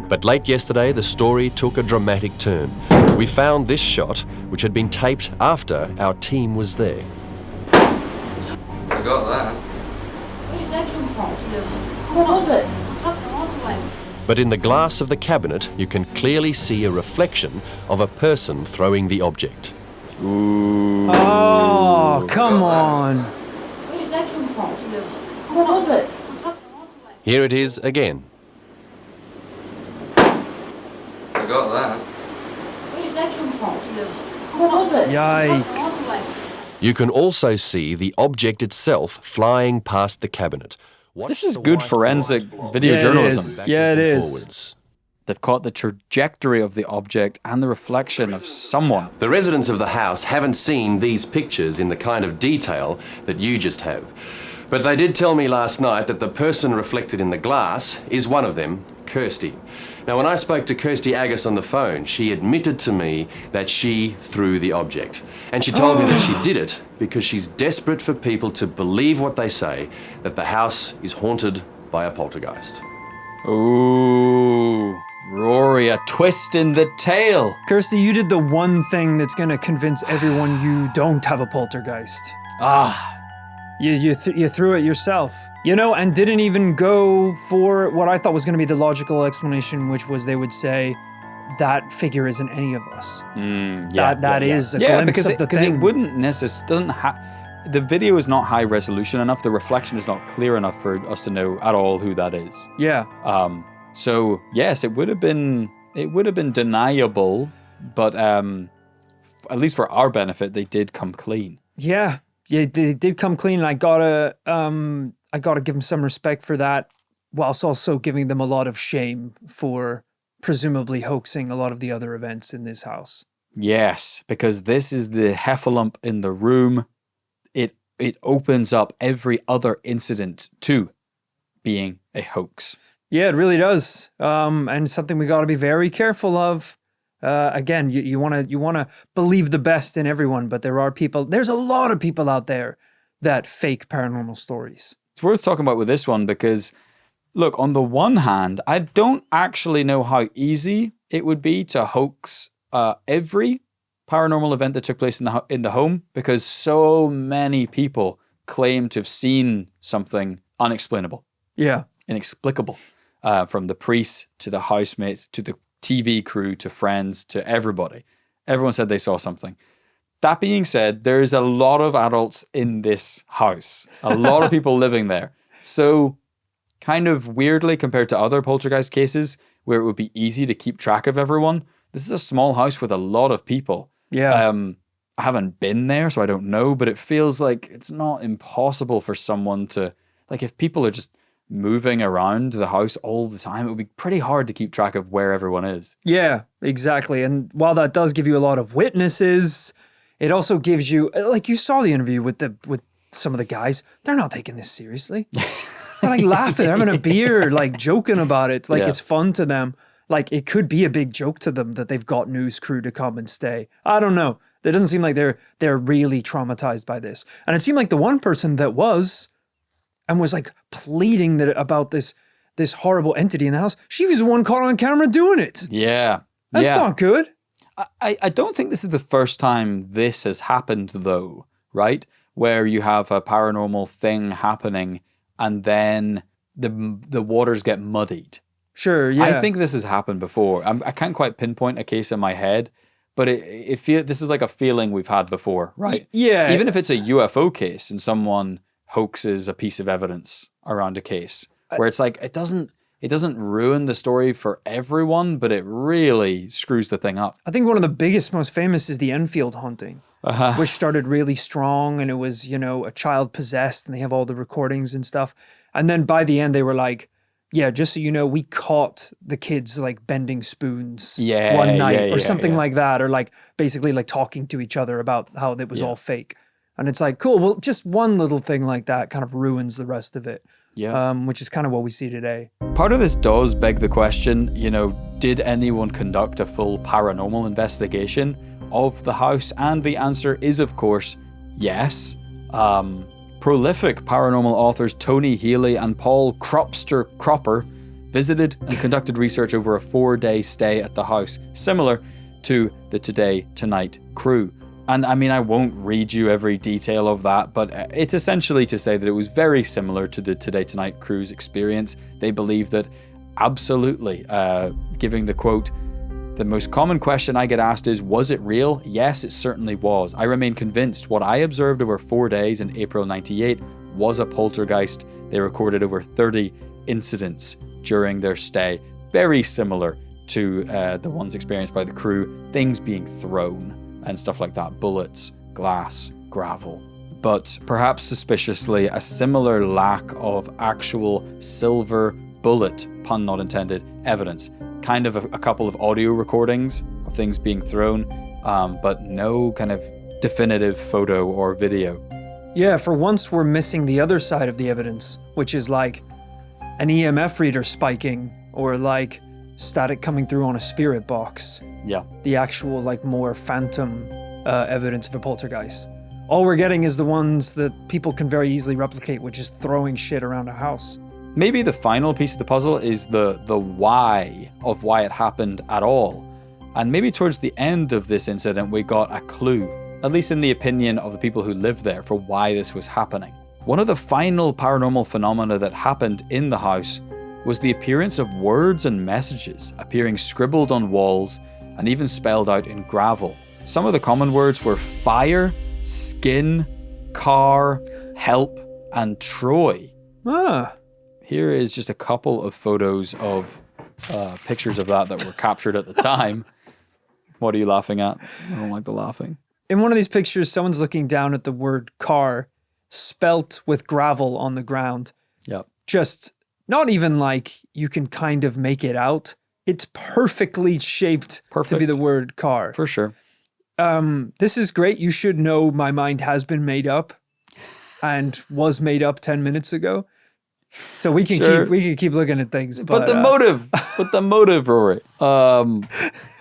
But late yesterday, the story took a dramatic turn. We found this shot, which had been taped after our team was there. I got that. Where did that come from? What was it? But in the glass of the cabinet, you can clearly see a reflection of a person throwing the object. Ooh. Oh, come on. Where did that come from? What was it? Here it is again. I got that. Where did that come from? What was it? Yikes. You can also see the object itself flying past the cabinet. This is good forensic video journalism. Yeah, it is. They've caught the trajectory of the object and the reflection of someone. The residents of the house haven't seen these pictures in the kind of detail that you just have. But they did tell me last night that the person reflected in the glass is one of them, Kirsty. Now, when I spoke to Kirsty Agus on the phone, she admitted to me that she threw the object. And she told me that she did it because she's desperate for people to believe what they say, that the house is haunted by a poltergeist. Ooh, Rory, a twist in the tale. Kirsty, you did the one thing that's going to convince everyone you don't have a poltergeist. You threw it yourself. You know, and didn't even go for what I thought was going to be the logical explanation, which was they would say, that figure isn't any of us. That is a glimpse of the thing. It wouldn't necessarily, the video is not high resolution enough, the reflection is not clear enough for us to know at all who that is. Yeah. So yes, it would have been deniable, but at least for our benefit, they did come clean. Yeah, they did come clean, and I gotta give them some respect for that, whilst also giving them a lot of shame for presumably hoaxing a lot of the other events in this house. Yes, because this is the heffalump in the room. It opens up every other incident to being a hoax. Yeah, it really does. And something we got to be very careful of. Again, you want to believe the best in everyone, but there's a lot of people out there that fake paranormal stories. It's worth talking about with this one because, look, on the one hand, I don't actually know how easy it would be to hoax every paranormal event that took place in the home, because so many people claim to have seen something unexplainable. Yeah. Inexplicable. From the priests to the housemates to the TV crew to friends to everybody. Everyone said they saw something. That being said, there's a lot of adults in this house. A lot of people living there. So kind of weirdly compared to other poltergeist cases where it would be easy to keep track of everyone, this is a small house with a lot of people. Yeah. I haven't been there, so I don't know, but it feels like it's not impossible for someone to, like, if people are just moving around the house all the time, it would be pretty hard to keep track of where everyone is. Yeah, exactly. And while that does give you a lot of witnesses, it also gives you, like, you saw the interview with some of the guys. They're not taking this seriously. They're like laughing, they're having a beer, like joking about it. Like it's fun to them. Like it could be a big joke to them that they've got news crew to come and stay. I don't know. It doesn't seem like they're really traumatized by this. And it seemed like the one person that was like pleading about this horrible entity in the house, she was the one caught on camera doing it. Yeah. That's not good. I don't think this is the first time this has happened though, right? Where you have a paranormal thing happening and then the waters get muddied. Sure, yeah. I think this has happened before. I can't quite pinpoint a case in my head, but this is like a feeling we've had before, right? Yeah. Even if it's a UFO case and someone hoaxes a piece of evidence around a case, where it's like it doesn't ruin the story for everyone, but it really screws the thing up. I think one of the biggest, most famous is the Enfield haunting, which started really strong, and it was, a child possessed, and they have all the recordings and stuff. And then by the end, they were like, yeah, just so you know, we caught the kids like bending spoons one night or something like that, or like basically like talking to each other about how it was all fake. And it's like, cool, well, just one little thing like that kind of ruins the rest of it. Yeah. Which is kind of what we see today. Part of this does beg the question, did anyone conduct a full paranormal investigation of the house? And the answer is, of course, yes. Prolific paranormal authors Tony Healy and Paul Cropper visited and conducted research over a 4-day stay at the house, similar to the Today Tonight crew. And I mean, I won't read you every detail of that, but it's essentially to say that it was very similar to the Today Tonight crew's experience. They believe that absolutely, giving the quote, "The most common question I get asked is, was it real? Yes, it certainly was. I remain convinced what I observed over 4 days in April 98 was a poltergeist." They recorded over 30 incidents during their stay, very similar to the ones experienced by the crew, things being thrown and stuff like that, bullets, glass, gravel. But perhaps suspiciously, a similar lack of actual silver bullet, pun not intended, evidence. Kind of a couple of audio recordings of things being thrown, but no kind of definitive photo or video. Yeah, for once we're missing the other side of the evidence, which is like an EMF reader spiking or like static coming through on a spirit box. Yeah. The actual like more phantom evidence of a poltergeist. All we're getting is the ones that people can very easily replicate, which is throwing shit around a house. Maybe the final piece of the puzzle is the why of why it happened at all. And maybe towards the end of this incident, we got a clue, at least in the opinion of the people who lived there, for why this was happening. One of the final paranormal phenomena that happened in the house was the appearance of words and messages appearing scribbled on walls and even spelled out in gravel. Some of the common words were fire, skin, car, help, and Troy. Here is just a couple of photos of pictures of that were captured at the time. What are you laughing at? I don't like the laughing. In one of these pictures, someone's looking down at the word car, spelt with gravel on the ground. Yep. Just not even like you can kind of make it out. It's perfectly shaped to be the word car. For sure. This is great. You should know my mind has been made up and was made up 10 minutes ago. So we can keep looking at things. But the motive, Rory.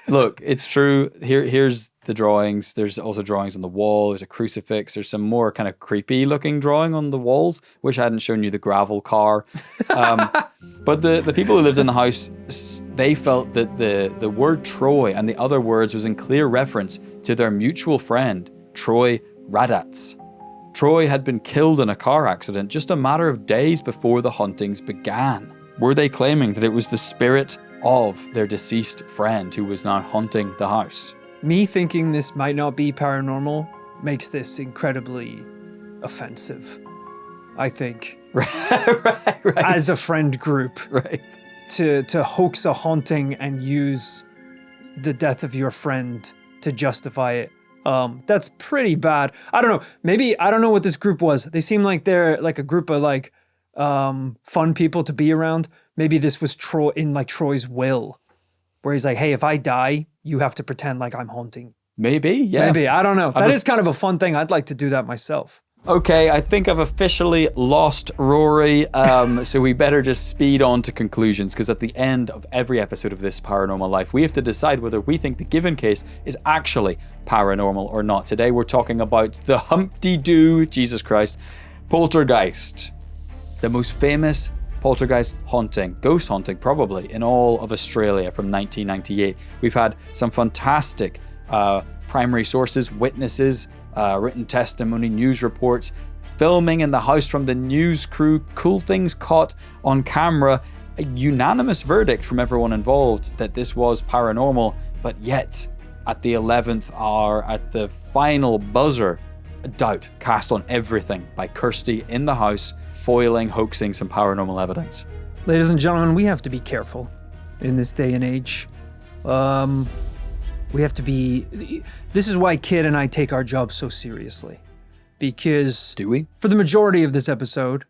Look, it's true. Here's the drawings. There's also drawings on the wall. There's a crucifix. There's some more kind of creepy looking drawing on the walls. Wish I hadn't shown you the gravel car. But the people who lived in the house, they felt that the word Troy and the other words was in clear reference to their mutual friend, Troy Raddatz. Troy had been killed in a car accident just a matter of days before the hauntings began. Were they claiming that it was the spirit of their deceased friend who was now haunting the house? Me thinking this might not be paranormal makes this incredibly offensive, I think. right. As a friend group. Right. To hoax a haunting and use the death of your friend to justify it. That's pretty bad. I don't know. Maybe, I don't know what this group was. They seem like they're like a group of like fun people to be around. Maybe this was Troy's will, where he's like, hey, if I die, you have to pretend like I'm haunting. Maybe, yeah. Maybe, I don't know. That is kind of a fun thing. I'd like to do that myself. Okay, I think I've officially lost Rory, so we better just speed on to conclusions, because at the end of every episode of This Paranormal Life, we have to decide whether we think the given case is actually paranormal or not. Today we're talking about the Humpty Doo, Jesus Christ, poltergeist. The most famous poltergeist haunting, ghost haunting probably, in all of Australia from 1998. We've had some fantastic primary sources, witnesses, written testimony, news reports, filming in the house from the news crew, cool things caught on camera, a unanimous verdict from everyone involved that this was paranormal, but yet at the 11th hour, at the final buzzer, a doubt cast on everything by Kirsty in the house, foiling, hoaxing some paranormal evidence. Ladies and gentlemen, we have to be careful in this day and age. We have to be... This is why Kit and I take our job so seriously. Because... Do we? For the majority of this episode,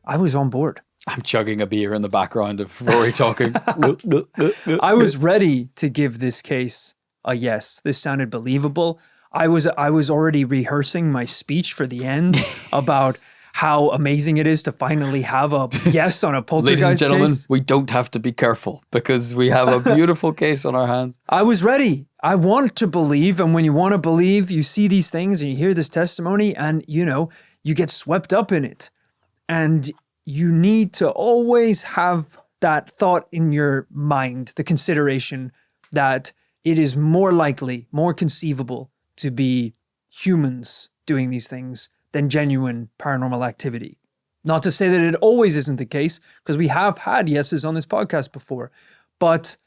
I was on board. I'm chugging a beer in the background of Rory talking. I was ready to give this case a yes. This sounded believable. I was already rehearsing my speech for the end about how amazing it is to finally have a yes on a poltergeist case. Ladies and gentlemen, we don't have to be careful because we have a beautiful case on our hands. I was ready. I want to believe, and when you want to believe, you see these things and you hear this testimony and, you get swept up in it. And you need to always have that thought in your mind, the consideration that it is more likely, more conceivable to be humans doing these things than genuine paranormal activity. Not to say that it always isn't the case, because we have had yeses on this podcast before. But,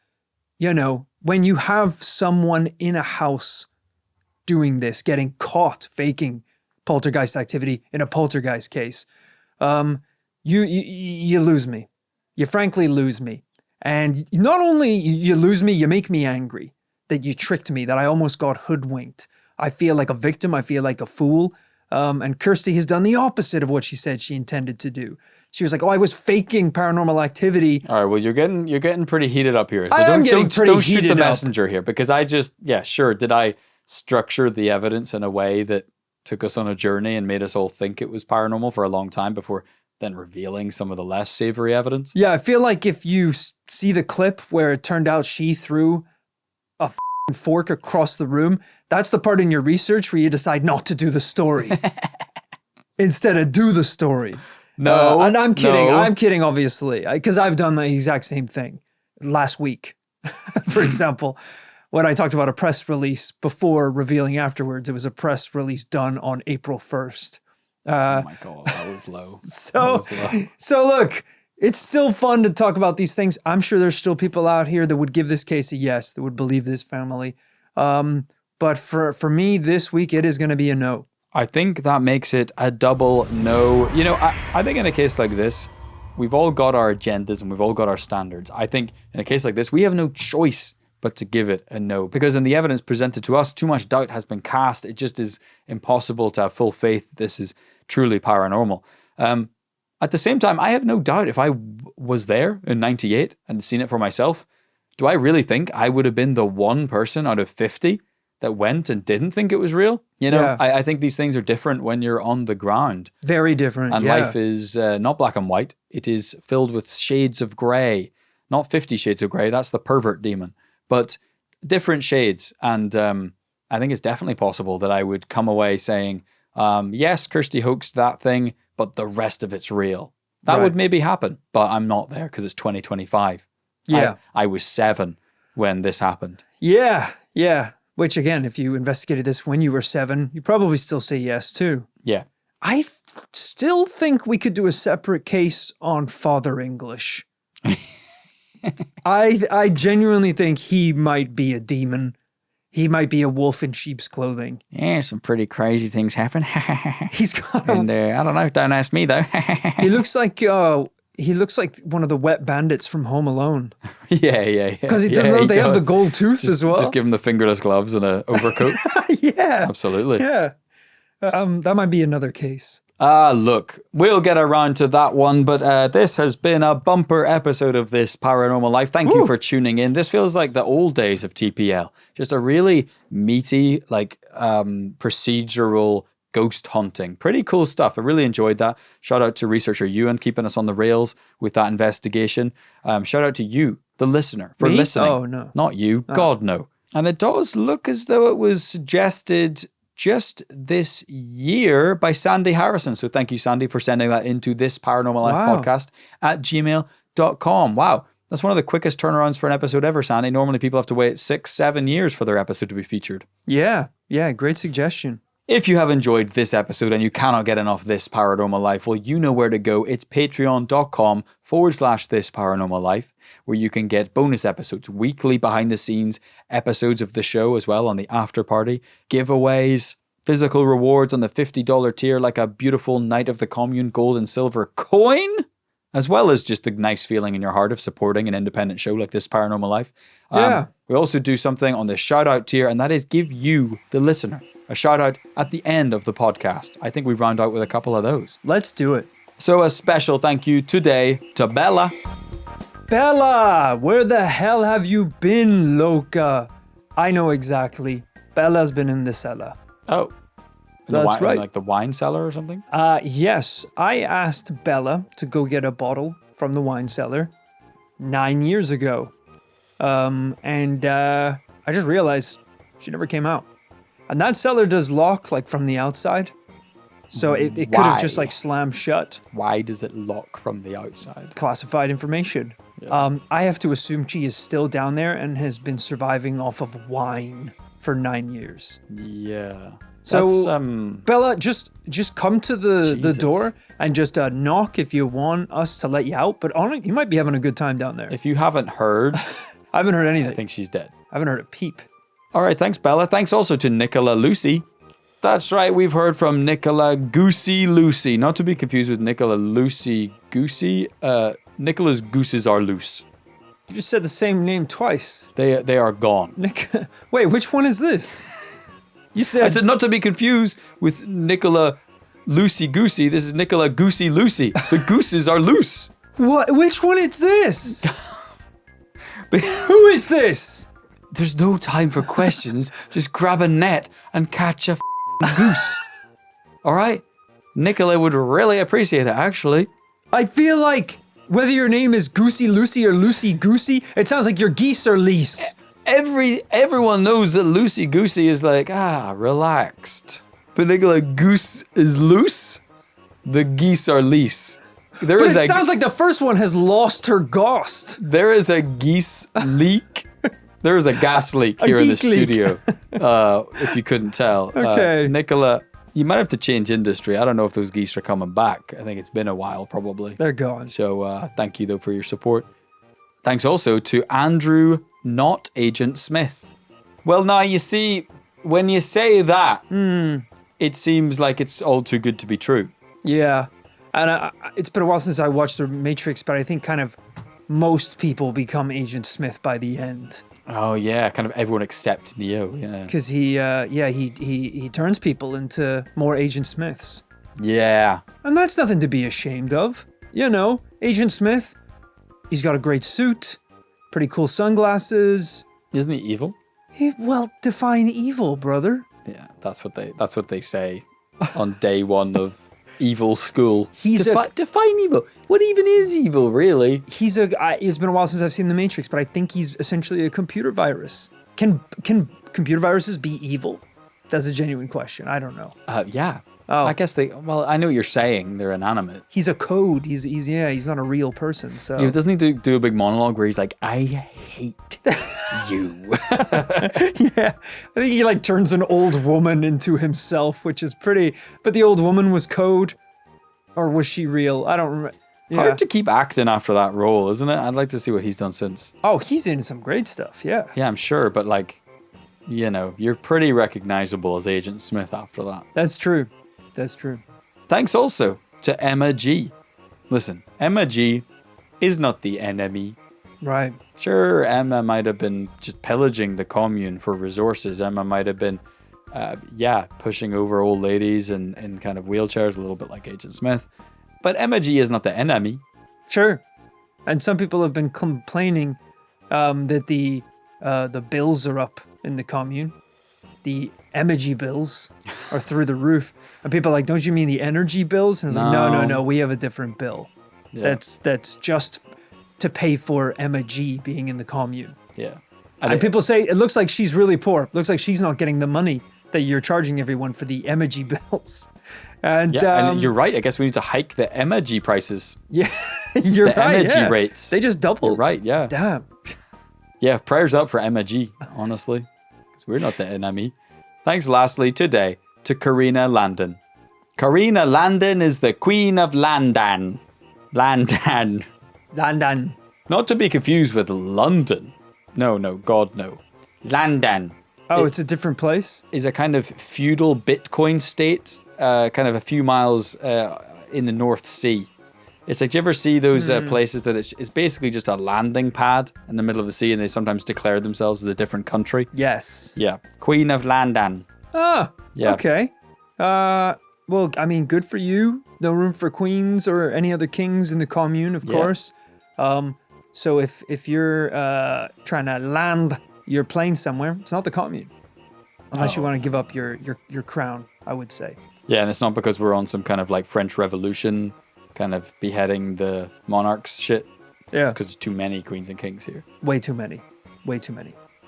you know, when you have someone in a house doing this, getting caught faking poltergeist activity in a poltergeist case, you lose me. You frankly lose me. And not only you lose me, you make me angry that you tricked me, that I almost got hoodwinked. I feel like a victim. I feel like a fool. And Kirsty has done the opposite of what she said she intended to do. She was like, "Oh, I was faking paranormal activity." All right, well, you're getting pretty heated up here. So I am getting pretty don't shoot the heated up. messenger here, because did I structure the evidence in a way that took us on a journey and made us all think it was paranormal for a long time before then revealing some of the less savory evidence? Yeah, I feel like if you see the clip where it turned out she threw a fork across the room, that's the part in your research where you decide not to do the story instead of do the story. No, and I'm kidding. no. I'm kidding, obviously, because I've done the exact same thing last week. For example, when I talked about a press release before revealing afterwards, it was a press release done on April 1st. Oh my God, that was low. So look, it's still fun to talk about these things. I'm sure there's still people out here that would give this case a yes, that would believe this family. But for me, this week, it is going to be a no. I think that makes it a double no. You know, I think in a case like this, we've all got our agendas and we've all got our standards. I think in a case like this, we have no choice but to give it a no. Because in the evidence presented to us, too much doubt has been cast. It just is impossible to have full faith this is truly paranormal. At the same time, I have no doubt if I was there in 98 and seen it for myself, do I really think I would have been the one person out of 50 that went and didn't think it was real? You know, Yeah. I think these things are different when you're on the ground. Very different. And yeah. life is not black and white. It is filled with shades of grey. Not 50 Shades of Grey, that's the pervert demon. But different shades. And I think it's definitely possible that I would come away saying, yes, Kirsty hoaxed that thing, but the rest of it's real. That Right. would maybe happen, but I'm not there because it's 2025. Yeah. I was 7 when this happened. Yeah. Which again, if you investigated this when you were 7, you probably still say yes too. Yeah. I still think we could do a separate case on Father English. I genuinely think he might be a demon. He might be a wolf in sheep's clothing. Yeah, some pretty crazy things happen. He's got And I don't know, don't ask me though. he looks like one of the wet bandits from Home Alone. Yeah. Because they have the gold tooth as well. Just give him the fingerless gloves and a overcoat. Yeah. Absolutely. Yeah. That might be another case. Look, we'll get around to that one, but this has been a bumper episode of This Paranormal Life. Thank you for tuning in. This feels like the old days of TPL. Just a really meaty, procedural ghost hunting. Pretty cool stuff. I really enjoyed that. Shout out to researcher Ewen keeping us on the rails with that investigation. Shout out to you, the listener, for Me? listening. Oh, no. Not you. God, no. And it does look as though it was suggested just this year by Sandy Harrison. So thank you, Sandy, for sending that into This Paranormal Life podcast at gmail.com. Wow. That's one of the quickest turnarounds for an episode ever, Sandy. Normally people have to wait 6-7 years for their episode to be featured. Yeah. Great suggestion. If you have enjoyed this episode and you cannot get enough This Paranormal Life, well, you know where to go. It's patreon.com/This Paranormal Life, where you can get bonus episodes, weekly behind the scenes episodes of the show as well on the after party, giveaways, physical rewards on the $50 tier, like a beautiful Knight of the Commune gold and silver coin, as well as just the nice feeling in your heart of supporting an independent show like This Paranormal Life. We also do something on the shout out tier, and that is give you, the listener, a shout out at the end of the podcast. I think we round out with a couple of those. Let's do it. So a special thank you today to Bella. Bella, where the hell have you been, Loca? I know exactly. Bella's been in the cellar. Oh. That's right. Like the wine cellar or something? Yes, I asked Bella to go get a bottle from the wine cellar 9 years ago. And I just realized she never came out. And that cellar does lock from the outside. So it could have just slammed shut. Why does it lock from the outside? Classified information. I have to assume she is still down there and has been surviving off of wine for 9 years. Yeah. So, That's, Bella, just come to the Jesus. door and just knock if you want us to let you out. But you might be having a good time down there. if you haven't heard, I haven't heard anything. I think she's dead. I haven't heard a peep. All right, thanks, Bella. Thanks also to Nicola Lucy. That's right, we've heard from Nicola Goosey Lucy. Not to be confused with Nicola Lucy Goosey. Nicola's gooses are loose. You just said the same name twice. They are gone. Wait, which one is this? You said... I said not to be confused with Nicola Lucy Goosey. This is Nicola Goosey Lucy. The gooses are loose. What? Which one is this? Who is this? There's no time for questions. Just grab a net and catch a goose. All right? Nicola would really appreciate it, actually. I feel like whether your name is Goosey Lucy or Lucy Goosey, it sounds like your geese are lease. Everyone knows that Lucy Goosey is like, relaxed. But Nicola Goose is loose. The geese are lease. It sounds like the first one has lost her ghost. There is a geese leak. There is a gas leak here in the studio. If you couldn't tell. Okay. Nicola, you might have to change industry. I don't know if those geese are coming back. I think it's been a while, probably. They're gone. So thank you, though, for your support. Thanks also to Andrew, not Agent Smith. Well, now, you see, when you say that, it seems like it's all too good to be true. Yeah. And it's been a while since I watched The Matrix, but I think kind of most people become Agent Smith by the end. Oh, yeah. Kind of everyone except Neo, yeah. Because he turns people into more Agent Smiths. Yeah. And that's nothing to be ashamed of. You know, Agent Smith, he's got a great suit, pretty cool sunglasses. Isn't he evil? Well, define evil, brother. Yeah, that's what they say on day one of evil school. Define evil. What even is evil, really? It's been a while since I've seen The Matrix, but I think he's essentially a computer virus. Can computer viruses be evil? That's a genuine question. I don't know. Yeah. Oh. I guess I know what you're saying. They're inanimate. He's a code. He's not a real person. So yeah, doesn't he do a big monologue where he's like, I hate you? Yeah. I think he like turns an old woman into himself, which is pretty, but the old woman was code, or was she real? I don't remember. Yeah. Hard to keep acting after that role, isn't it? I'd like to see what he's done since. Oh, he's in some great stuff. Yeah. Yeah, I'm sure. But like, you know, you're pretty recognizable as Agent Smith after that. That's true. That's true. Thanks also to Emma G. Listen, Emma G is not the enemy. Right. Sure, Emma might have been just pillaging the commune for resources. Emma might have been, pushing over old ladies in kind of wheelchairs, a little bit like Agent Smith. But Emma G is not the enemy. Sure. And some people have been complaining that the bills are up in the commune. The energy bills are through the roof. And people are like, don't you mean the energy bills? And I was like, no, we have a different bill. Yeah. That's just to pay for Emma G being in the commune. Yeah. And people say, it looks like she's really poor. Looks like she's not getting the money that you're charging everyone for the Emma G bills. And, and you're right. I guess we need to hike the Emma G prices. Yeah, you're the right. Emma G rates. They just doubled. You're right, yeah. Damn. Yeah, prayers up for Emma G, honestly. Because we're not the enemy. Thanks lastly today to Karina Landon. Karina Landon is the Queen of Landan. Landan. Not to be confused with London. No, God, no. Landan. Oh, it's a different place? Is a kind of feudal Bitcoin state, kind of a few miles in the North Sea. It's like, do you ever see those places that it's basically just a landing pad in the middle of the sea and they sometimes declare themselves as a different country? Yes. Yeah. Queen of Landan. Ah, yeah. Okay. Well, I mean, good for you. No room for queens or any other kings in the commune, of course. So if you're trying to land your plane somewhere, it's not the commune. Unless you want to give up your crown, I would say. Yeah, and it's not because we're on some kind of like French Revolution kind of beheading the monarchs shit. Yeah. It's because there's too many queens and kings here. Way too many.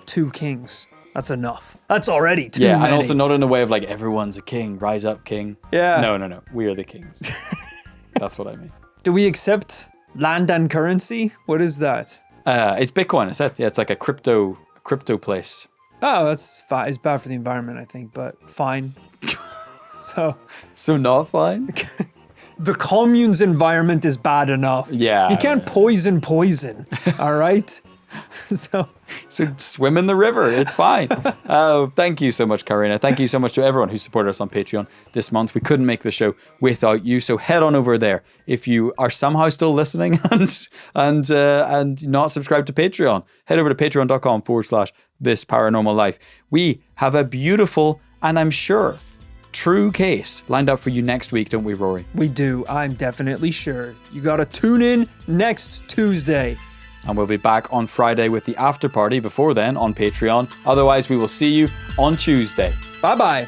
2 kings. That's enough. That's already too many. Yeah, and also not in a way of like everyone's a king, rise up king. Yeah. No. We are the kings. That's what I mean. Do we accept Land and currency? What is that? It's Bitcoin, I said. Yeah, it's like a crypto place. Oh, that's fine. It's bad for the environment, I think, but fine. So not fine? The commune's environment is bad enough. Yeah. You can't poison, all right? So swim in the river. It's fine. Thank you so much, Karina. Thank you so much to everyone who supported us on Patreon this month. We couldn't make the show without you. So head on over there if you are somehow still listening and not subscribed to Patreon. Head over to patreon.com/This Paranormal Life. We have a beautiful and I'm sure true case lined up for you next week, don't we, Rory? We do. I'm definitely sure. You got to tune in next Tuesday. And we'll be back on Friday with the after party before then on Patreon. Otherwise, we will see you on Tuesday. Bye-bye.